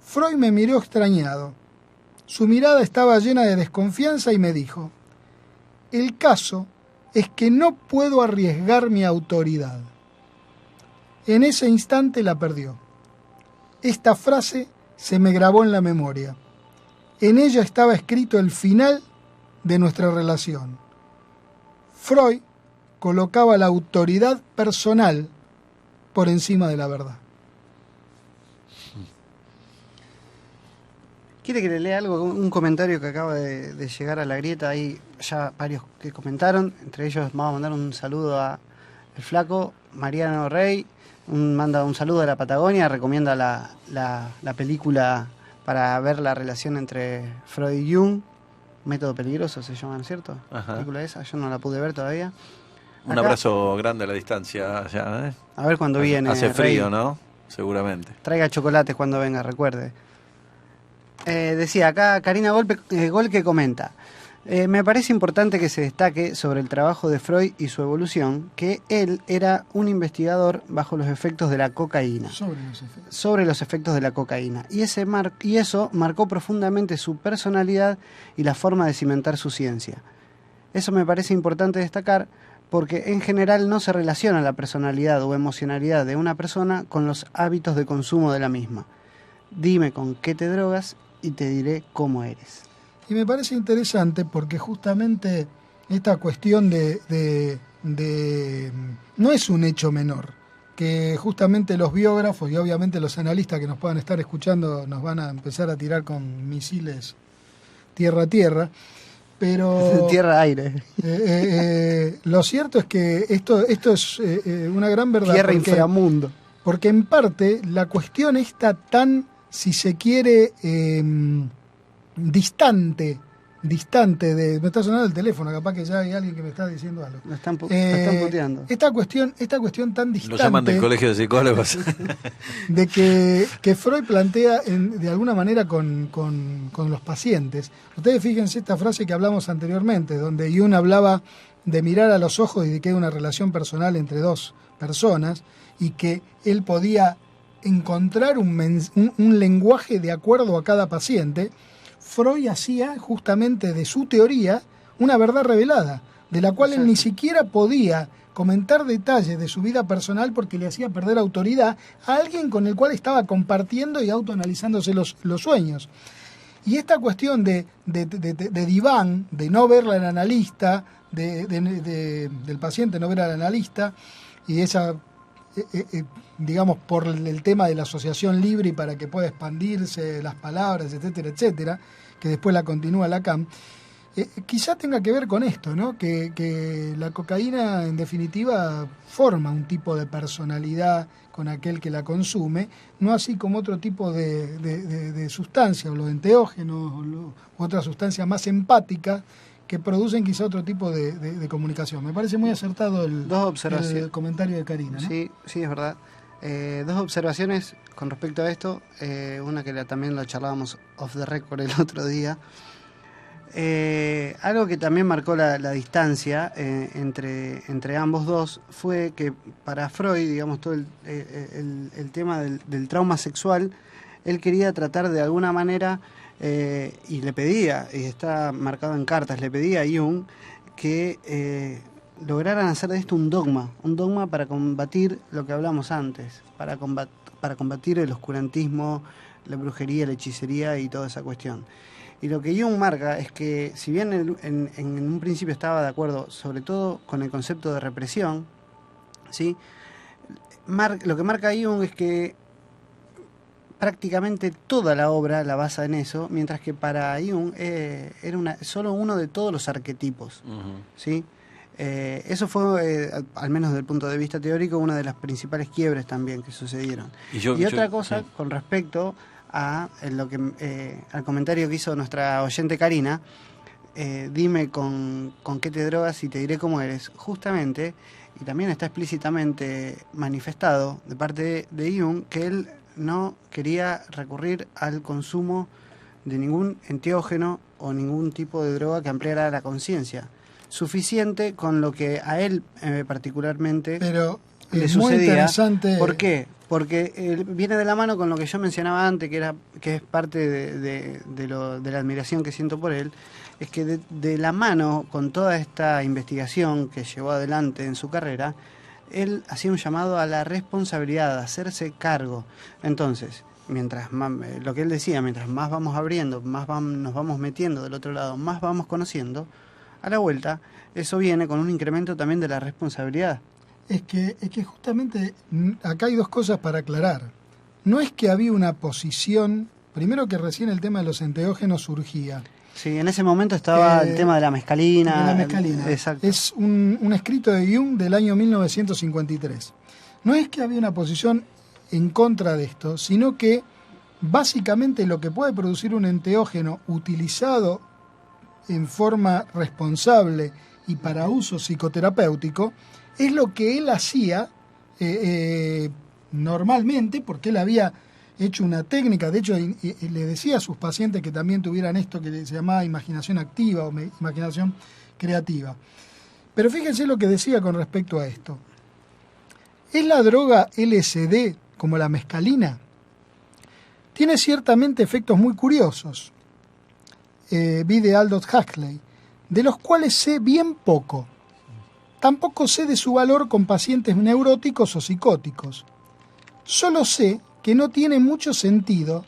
Freud me miró extrañado. Su mirada estaba llena de desconfianza y me dijo: el caso es que no puedo arriesgar mi autoridad. En ese instante la perdió. Esta frase se me grabó en la memoria. En ella estaba escrito el final de nuestra relación. Freud colocaba la autoridad personal por encima de la verdad. ¿Quiere que le lea algo? Un comentario que acaba de llegar a la grieta. Hay ya varios que comentaron. Entre ellos vamos a mandar un saludo a el flaco Mariano Rey. Manda un saludo a la Patagonia. Recomienda la película para ver la relación entre Freud y Jung. Método peligroso se llama, ¿no es cierto? Ajá. La película esa. Yo no la pude ver todavía. Un Acá, abrazo grande a la distancia allá, ¿eh? a ver cuando viene. Hace frío, Rey. ¿no? Seguramente. Traiga chocolates cuando venga, recuerde. Decía acá Karina Golke comenta: me parece importante que se destaque sobre el trabajo de Freud y su evolución, que él era un investigador bajo los efectos de la cocaína. Sobre los efectos de la cocaína. Y eso marcó profundamente su personalidad y la forma de cimentar su ciencia. Eso me parece importante destacar porque en general no se relaciona la personalidad o emocionalidad de una persona con los hábitos de consumo de la misma. Dime con qué te drogas y te diré cómo eres. Y me parece interesante porque justamente esta cuestión no es un hecho menor, que justamente los biógrafos y obviamente los analistas que nos puedan estar escuchando nos van a empezar a tirar con misiles tierra a tierra, pero tierra-aire. Lo cierto es que esto es una gran verdad. Tierra-inframundo. Porque en parte la cuestión está tan, si se quiere, distante de... Me está sonando el teléfono, capaz que ya hay alguien que me está diciendo algo. Lo están puteando. Esta cuestión tan distante... Lo llaman del colegio de psicólogos. De que Freud plantea de alguna manera con los pacientes. Ustedes fíjense esta frase que hablamos anteriormente, donde Jung hablaba de mirar a los ojos y de que hay una relación personal entre dos personas y que él podía encontrar un lenguaje de acuerdo a cada paciente. Freud hacía justamente de su teoría una verdad revelada, de la cual él ni siquiera podía comentar detalles de su vida personal porque le hacía perder autoridad a alguien con el cual estaba compartiendo y autoanalizándose los sueños. Y esta cuestión de diván, de no ver al analista, del paciente no ver al analista, y esa... digamos, por el tema de la asociación libre y para que pueda expandirse las palabras, etcétera, etcétera, que después la continúa Lacan, quizá tenga que ver con esto, ¿no? Que la cocaína, en definitiva, forma un tipo de personalidad con aquel que la consume, no así como otro tipo de sustancias, o los enteógenos, u otras sustancias más empáticas, que producen quizá otro tipo de comunicación. Me parece muy acertado el comentario de Karina, ¿no? Sí, es verdad. Dos observaciones con respecto a esto. Una que también lo charlábamos off the record el otro día. Algo que también marcó la distancia entre ambos dos fue que para Freud, digamos, todo el tema del trauma sexual, él quería tratar de alguna manera... y le pedía, y está marcado en cartas, le pedía a Jung que lograran hacer de esto un dogma para combatir lo que hablamos antes, para combatir el oscurantismo, la brujería, la hechicería y toda esa cuestión. Y lo que Jung marca es que, si bien en un principio estaba de acuerdo, sobre todo con el concepto de represión, ¿sí? Lo que marca Jung es que prácticamente toda la obra la basa en eso, mientras que para Jung era solo uno de todos los arquetipos, Uh-huh. ¿sí? Eso fue, al menos desde el punto de vista teórico, una de las principales quiebres también que sucedieron. Y otra cosa, sí, con respecto a al comentario que hizo nuestra oyente Karina, dime con qué te drogas y te diré cómo eres. Justamente, y también está explícitamente manifestado de parte de Jung, que él no quería recurrir al consumo de ningún enteógeno o ningún tipo de droga que ampliara la conciencia. Suficiente con lo que a él particularmente Pero le es muy sucedía. interesante. ¿Por qué? Porque viene de la mano con lo que yo mencionaba antes, que es parte de la admiración que siento por él, es que de la mano con toda esta investigación que llevó adelante en su carrera, él hacía un llamado a la responsabilidad, a hacerse cargo. Entonces, mientras más, lo que él decía, mientras más vamos abriendo, más nos vamos metiendo del otro lado, más vamos conociendo, a la vuelta, eso viene con un incremento también de la responsabilidad. Es que justamente acá hay dos cosas para aclarar. No es que había una posición, primero que recién el tema de los enteógenos surgía. Sí, en ese momento estaba el tema de la mescalina. De la mescalina. Exacto. Es un escrito de Jung del año 1953. No es que había una posición en contra de esto, sino que básicamente lo que puede producir un enteógeno utilizado en forma responsable y para uso psicoterapéutico es lo que él hacía normalmente, porque él había hecho una técnica. De hecho, le decía a sus pacientes que también tuvieran esto que se llamaba imaginación activa o imaginación creativa. Pero fíjense lo que decía con respecto a esto. ¿Es la droga LSD como la mescalina? Tiene ciertamente efectos muy curiosos. Vi de Aldous Huxley, de los cuales sé bien poco. Tampoco sé de su valor con pacientes neuróticos o psicóticos. Solo sé que no tiene mucho sentido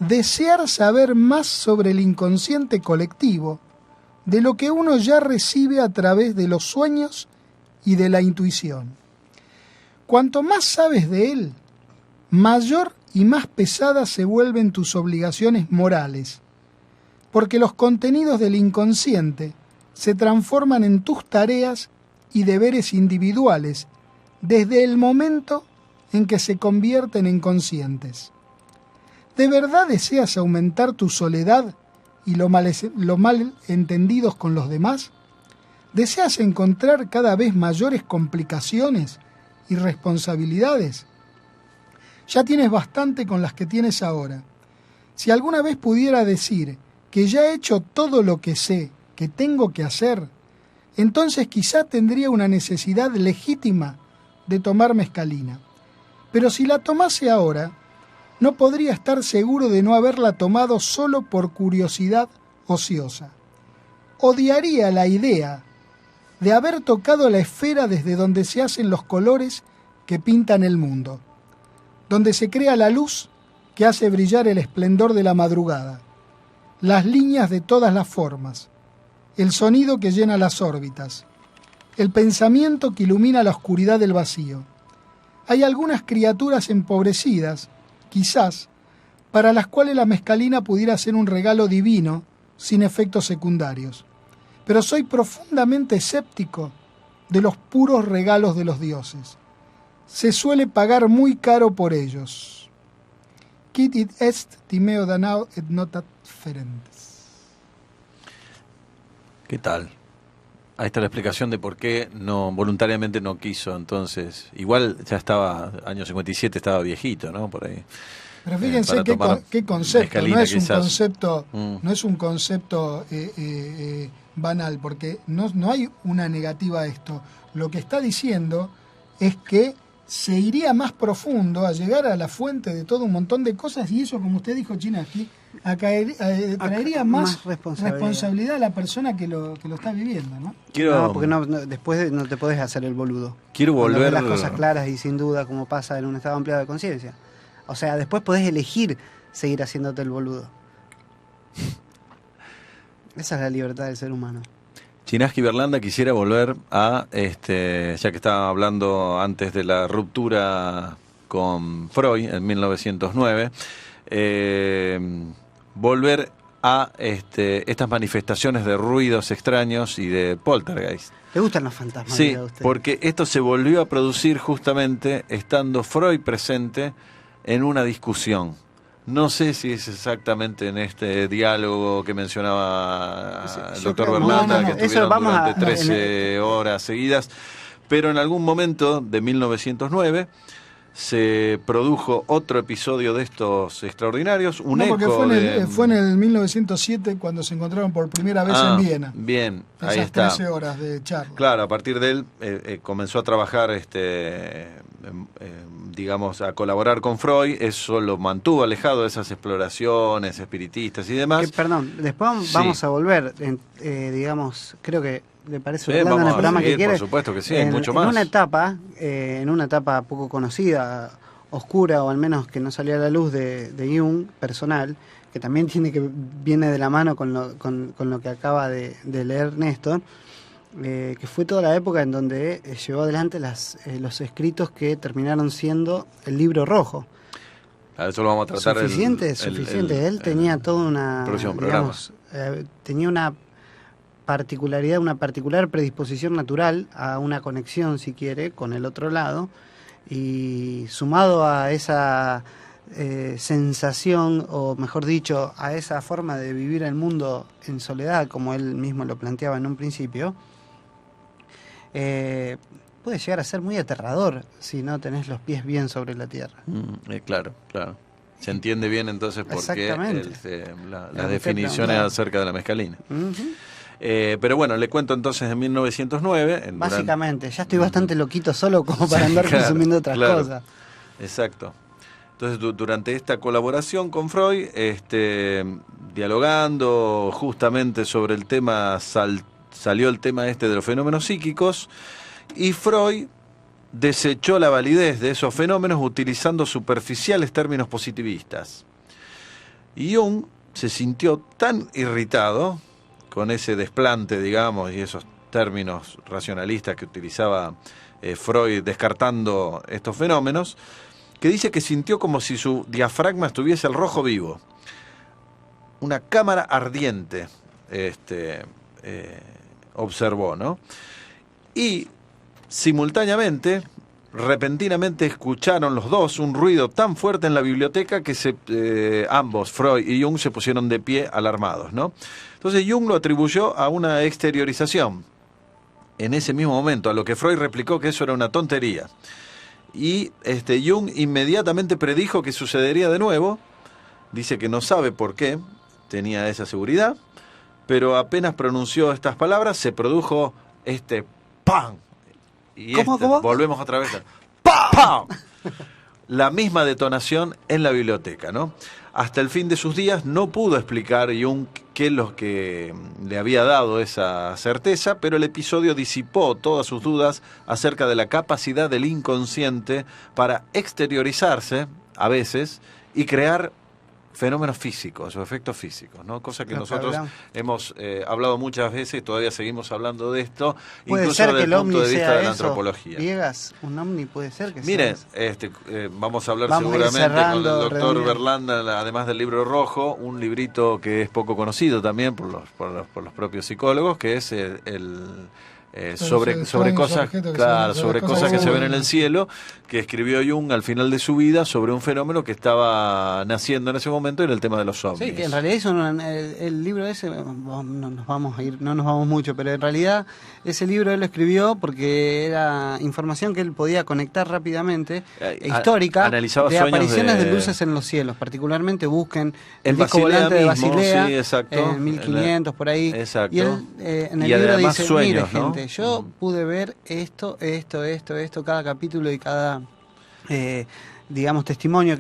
desear saber más sobre el inconsciente colectivo de lo que uno ya recibe a través de los sueños y de la intuición. Cuanto más sabes de él, mayor y más pesadas se vuelven tus obligaciones morales, porque los contenidos del inconsciente se transforman en tus tareas y deberes individuales desde el momento en que se convierten en conscientes. ¿De verdad deseas aumentar tu soledad y lo mal entendidos con los demás? ¿Deseas encontrar cada vez mayores complicaciones y responsabilidades? Ya tienes bastante con las que tienes ahora. Si alguna vez pudiera decir que ya he hecho todo lo que sé que tengo que hacer, entonces quizá tendría una necesidad legítima de tomar mescalina. Pero si la tomase ahora, no podría estar seguro de no haberla tomado solo por curiosidad ociosa. Odiaría la idea de haber tocado la esfera desde donde se hacen los colores que pintan el mundo, donde se crea la luz que hace brillar el esplendor de la madrugada, las líneas de todas las formas, el sonido que llena las órbitas, el pensamiento que ilumina la oscuridad del vacío. Hay algunas criaturas empobrecidas, quizás, para las cuales la mescalina pudiera ser un regalo divino sin efectos secundarios. Pero soy profundamente escéptico de los puros regalos de los dioses. Se suele pagar muy caro por ellos. Quid id est timeo danao et notat ferentes. ¿Qué tal? Ahí está la explicación de por qué no voluntariamente no quiso. Entonces, igual ya estaba, año 57, estaba viejito, ¿no? Por ahí. Pero fíjense qué concepto, no es un concepto banal, porque no hay una negativa a esto. Lo que está diciendo es que se iría más profundo a llegar a la fuente de todo un montón de cosas, y eso, como usted dijo, Chinaski, traería más responsabilidad a la persona que lo está viviendo, ¿no? Porque después no te podés hacer el boludo. Quiero volver las cosas claras y sin duda, como pasa en un estado ampliado de conciencia. O sea, después podés elegir seguir haciéndote el boludo. Esa es la libertad del ser humano. Chinaski Berlanda quisiera volver a, ya que estaba hablando antes de la ruptura con Freud en 1909, volver a estas manifestaciones de ruidos extraños y de poltergeist. ¿Le gustan los fantasmas? Sí, a usted? porque esto se volvió a producir justamente estando Freud presente en una discusión. No sé si es exactamente en este diálogo que mencionaba el doctor Berlanda, no, que eso estuvieron vamos durante a- 13 horas seguidas, pero en algún momento de 1909 se produjo otro episodio de estos extraordinarios, un No, porque eco fue en el 1907 cuando se encontraron por primera vez en Viena. Bien, ahí Esas está. 13 horas de charla. Claro, a partir de él comenzó a trabajar, digamos, a colaborar con Freud. Eso lo mantuvo alejado de esas exploraciones espiritistas y demás. Perdón, después Sí. vamos a volver, digamos, creo que le parece Sí, Orlando en vamos el a programa seguir, que quiere. por supuesto que sí, hay mucho en más. En una etapa poco conocida, oscura, o al menos que no salía a la luz de Jung, personal, que también viene de la mano con lo que acaba de leer Néstor, que fue toda la época en donde llevó adelante los escritos que terminaron siendo el libro rojo. A eso lo vamos a tratar. Suficiente. Él tenía toda una, próximo digamos, tenía una particularidad, una particular predisposición natural a una conexión, si quiere, con el otro lado, y sumado a esa sensación, o mejor dicho, a esa forma de vivir el mundo en soledad, como él mismo lo planteaba en un principio, puede llegar a ser muy aterrador si no tenés los pies bien sobre la tierra. Claro. Se entiende bien entonces por qué Exactamente. las definiciones acerca de la mescalina. Ujú. Pero bueno, le cuento entonces en 1909. Básicamente, ya estoy bastante loquito solo como para andar Claro, consumiendo otras claro. cosas. Exacto. Entonces, durante esta colaboración con Freud, dialogando justamente sobre el tema, salió el tema de los fenómenos psíquicos, y Freud desechó la validez de esos fenómenos utilizando superficiales términos positivistas. Y Jung se sintió tan irritado con ese desplante, digamos, y esos términos racionalistas que utilizaba Freud descartando estos fenómenos, que dice que sintió como si su diafragma estuviese al rojo vivo. Una cámara ardiente, observó, ¿no? Y simultáneamente, repentinamente escucharon los dos un ruido tan fuerte en la biblioteca que ambos, Freud y Jung, se pusieron de pie alarmados, ¿no? Entonces Jung lo atribuyó a una exteriorización en ese mismo momento, a lo que Freud replicó que eso era una tontería. Y Jung inmediatamente predijo que sucedería de nuevo. Dice que no sabe por qué tenía esa seguridad, pero apenas pronunció estas palabras se produjo ¡pam! Y ¿Cómo? Volvemos otra vez. ¡Pam! La misma detonación en la biblioteca, ¿no? Hasta el fin de sus días no pudo explicar Jung qué es lo que le había dado esa certeza, pero el episodio disipó todas sus dudas acerca de la capacidad del inconsciente para exteriorizarse, a veces, y crear fenómenos físicos o efectos físicos, ¿no? Cosa que Lo que nosotros hablamos. hemos hablado muchas veces y todavía seguimos hablando de esto, Puede incluso ser que desde el el punto ovni de vista sea de la eso, antropología. Viegas, un ovni puede ser que Miren, sea eso. vamos a hablar Vamos a ir seguramente con el cerrando, doctor redondeando. Berlanda, además del libro rojo, un librito que es poco conocido también por los propios psicólogos, que es sobre extraños cosas, objetos que claro, se ven, sobre cosas cosas que se ven que en el cielo, que escribió Jung al final de su vida sobre un fenómeno que estaba naciendo en ese momento, y era el tema de los ovnis. Sí, que en realidad el libro ese, no nos vamos a ir, no nos vamos mucho, pero en realidad ese libro él lo escribió porque era información que él podía conectar rápidamente, histórica, analizaba de sueños apariciones de de luces en los cielos. Particularmente busquen En el disco Basilea volante de mismo, Basilea, sí, exacto. en 1500, por ahí. Exacto. Y él en el Y libro además dice, sueños, mire ¿no? gente, yo pude ver esto, cada capítulo y cada... digamos, testimonio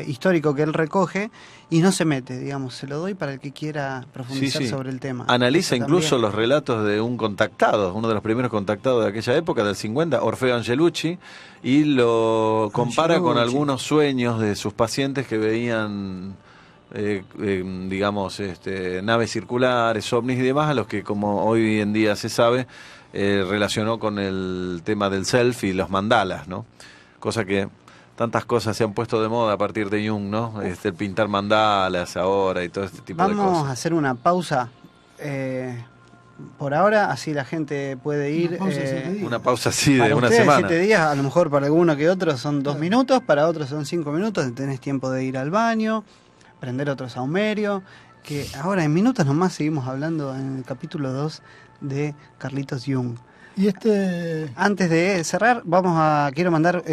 histórico que él recoge, y no se mete, digamos, se lo doy para el que quiera profundizar Sí, sí. sobre el tema. Analiza Eso incluso también. los relatos de un contactado, uno de los primeros contactados de aquella época, del 50, Orfeo Angelucci, y lo compara con Angelucci. algunos sueños de sus pacientes que veían, digamos, naves circulares, ovnis y demás, a los que, como hoy en día se sabe, relacionó con el tema del self y los mandalas, ¿no? Cosa que tantas cosas se han puesto de moda a partir de Jung, ¿no? El pintar mandalas ahora y todo este tipo de cosas. Vamos a hacer una pausa por ahora, así la gente puede ir. Una pausa así de para una ustedes, semana. 7 días, a lo mejor para alguno que otro son 2 minutos, para otros son 5 minutos, tenés tiempo de ir al baño, prender otro saumerio, que ahora en minutos nomás seguimos hablando en el capítulo 2 de Carlitos Jung. Y Antes de cerrar, quiero mandar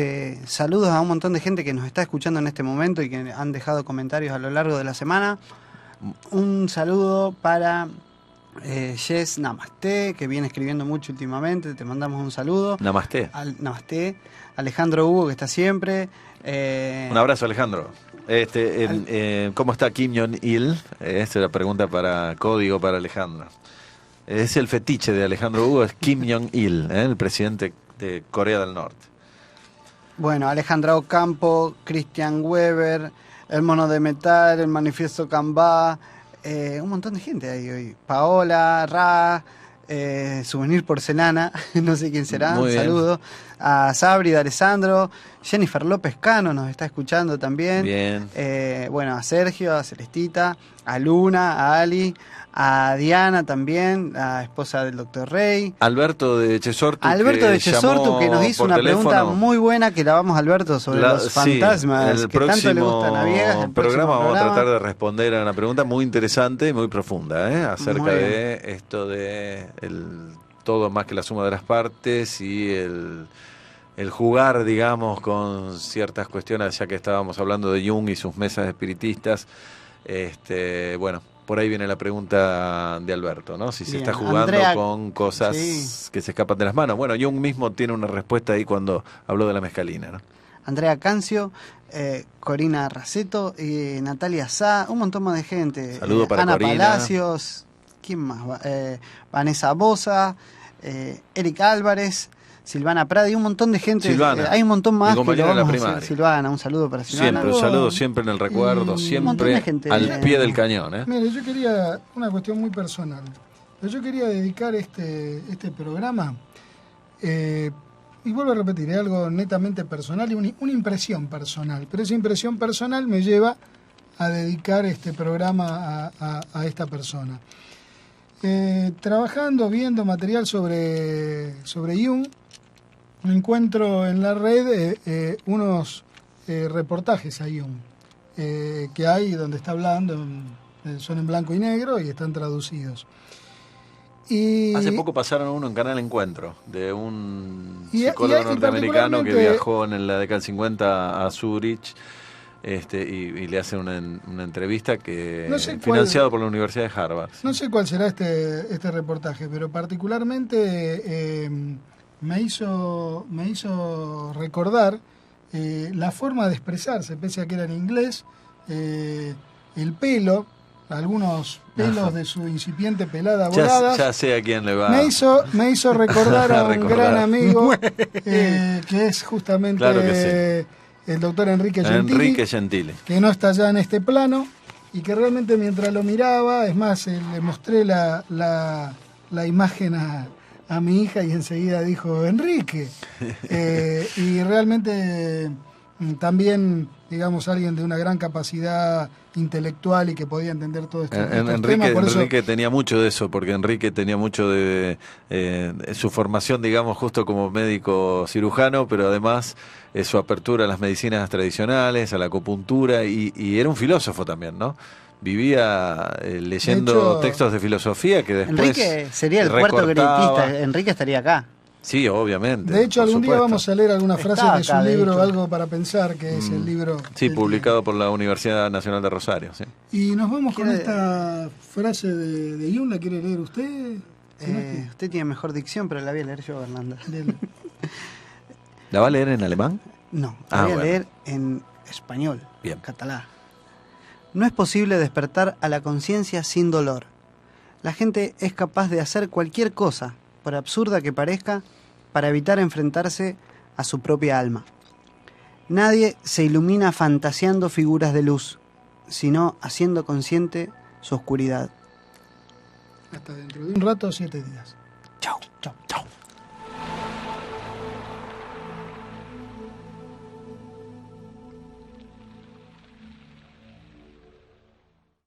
saludos a un montón de gente que nos está escuchando en este momento y que han dejado comentarios a lo largo de la semana. Un saludo para Jess Namaste, que viene escribiendo mucho últimamente, te mandamos un saludo. Namaste. Namaste. Alejandro Hugo, que está siempre. Un abrazo, Alejandro. ¿Cómo está Kim Jong-il? Esta es la pregunta para código para Alejandro. Es el fetiche de Alejandro Hugo, es Kim Jong-il, el presidente de Corea del Norte. Bueno, Alejandra Ocampo, Christian Weber, El Mono de Metal, El Manifiesto Cambá, un montón de gente ahí hoy. Paola, Ra, Souvenir Porcelana, no sé quién será, Muy un bien. saludo. A Sabri de Alessandro, Jennifer López Cano nos está escuchando también. Bien. Bueno, a Sergio, a Celestita, a Luna, a Ali, a Diana también, la esposa del Dr. Rey. Alberto de Chesortu. Alberto de Chesortu, que nos hizo una pregunta muy buena que la vamos a Alberto sobre los fantasmas el que tanto le gustan a Viegas. El programa vamos a programa. tratar de responder a una pregunta muy interesante y muy profunda, acerca Muy bien. de esto de todo más que la suma de las partes y el jugar, digamos, con ciertas cuestiones, ya que estábamos hablando de Jung y sus mesas espiritistas. Bueno, por ahí viene la pregunta de Alberto, ¿no? Si se Bien. está jugando Andrea, con cosas que se escapan de las manos. Bueno, Jung mismo tiene una respuesta ahí cuando habló de la mezcalina, ¿no? Andrea Cancio, Corina Raceto, Natalia Sá, un montón más de gente. Saludo para Ana Corina. Palacios, ¿quién más? Vanessa Bosa, Eric Álvarez, Silvana Prada y un montón de gente. Silvana, hay un montón más mi que lo compañera de la vamos a hacer. primaria. Silvana, un saludo para Silvana. Siempre, un saludo siempre en el recuerdo, un montón siempre de gente. al pie del cañón, ¿eh? Mire, yo quería una cuestión muy personal. Yo quería dedicar este programa, y vuelvo a repetir, es algo netamente personal y una impresión personal. Pero esa impresión personal me lleva a dedicar este programa a esta persona. Trabajando, viendo material sobre Jung, encuentro en la red unos reportajes a Jung que hay donde está hablando, son en blanco y negro y están traducidos. Y Hace poco pasaron uno en Canal Encuentro, de un y psicólogo norteamericano que particularmente- viajó en la década del 50 a Zurich, y le hacen una entrevista que No sé financiado por la Universidad de Harvard. no sé cuál será este reportaje, pero particularmente me hizo recordar la forma de expresarse, pese a que era en inglés, el pelo, algunos pelos de su incipiente pelada voladas. Ya sé a quién le va. Me hizo recordar a un Recordar. gran amigo que es justamente Claro que el doctor Enrique Gentili, Enrique Gentili. que no está ya en este plano y que realmente mientras lo miraba, es más, le mostré la imagen a mi hija y enseguida dijo Enrique. Y realmente también, digamos, alguien de una gran capacidad intelectual y que podía entender todo estos temas. Por eso, Enrique tenía mucho de eso, porque Enrique tenía mucho de su formación, digamos, justo como médico cirujano, pero además su apertura a las medicinas tradicionales, a la acupuntura, y era un filósofo también, ¿no? Vivía leyendo De hecho, textos de filosofía que después Enrique sería el cuarto recortaba. grietista. Enrique estaría acá. Sí, obviamente. de hecho, por algún día supuesto. vamos a leer algunas frases Está de su acá, de libro, hecho. Algo para Pensar, que es el libro. Sí, del publicado por la Universidad Nacional de Rosario, sí. día. Y nos vamos con ¿Quiere- esta frase de Jung, ¿la quiere leer usted? Si no, Usted tiene mejor dicción, pero la voy a leer yo, Fernanda. léela. ¿La va a leer en alemán? No, la voy a leer en español, Bien. catalán. No es posible despertar a la conciencia sin dolor. La gente es capaz de hacer cualquier cosa, por absurda que parezca, para evitar enfrentarse a su propia alma. Nadie se ilumina fantaseando figuras de luz, sino haciendo consciente su oscuridad. Hasta dentro de un rato, 7 días.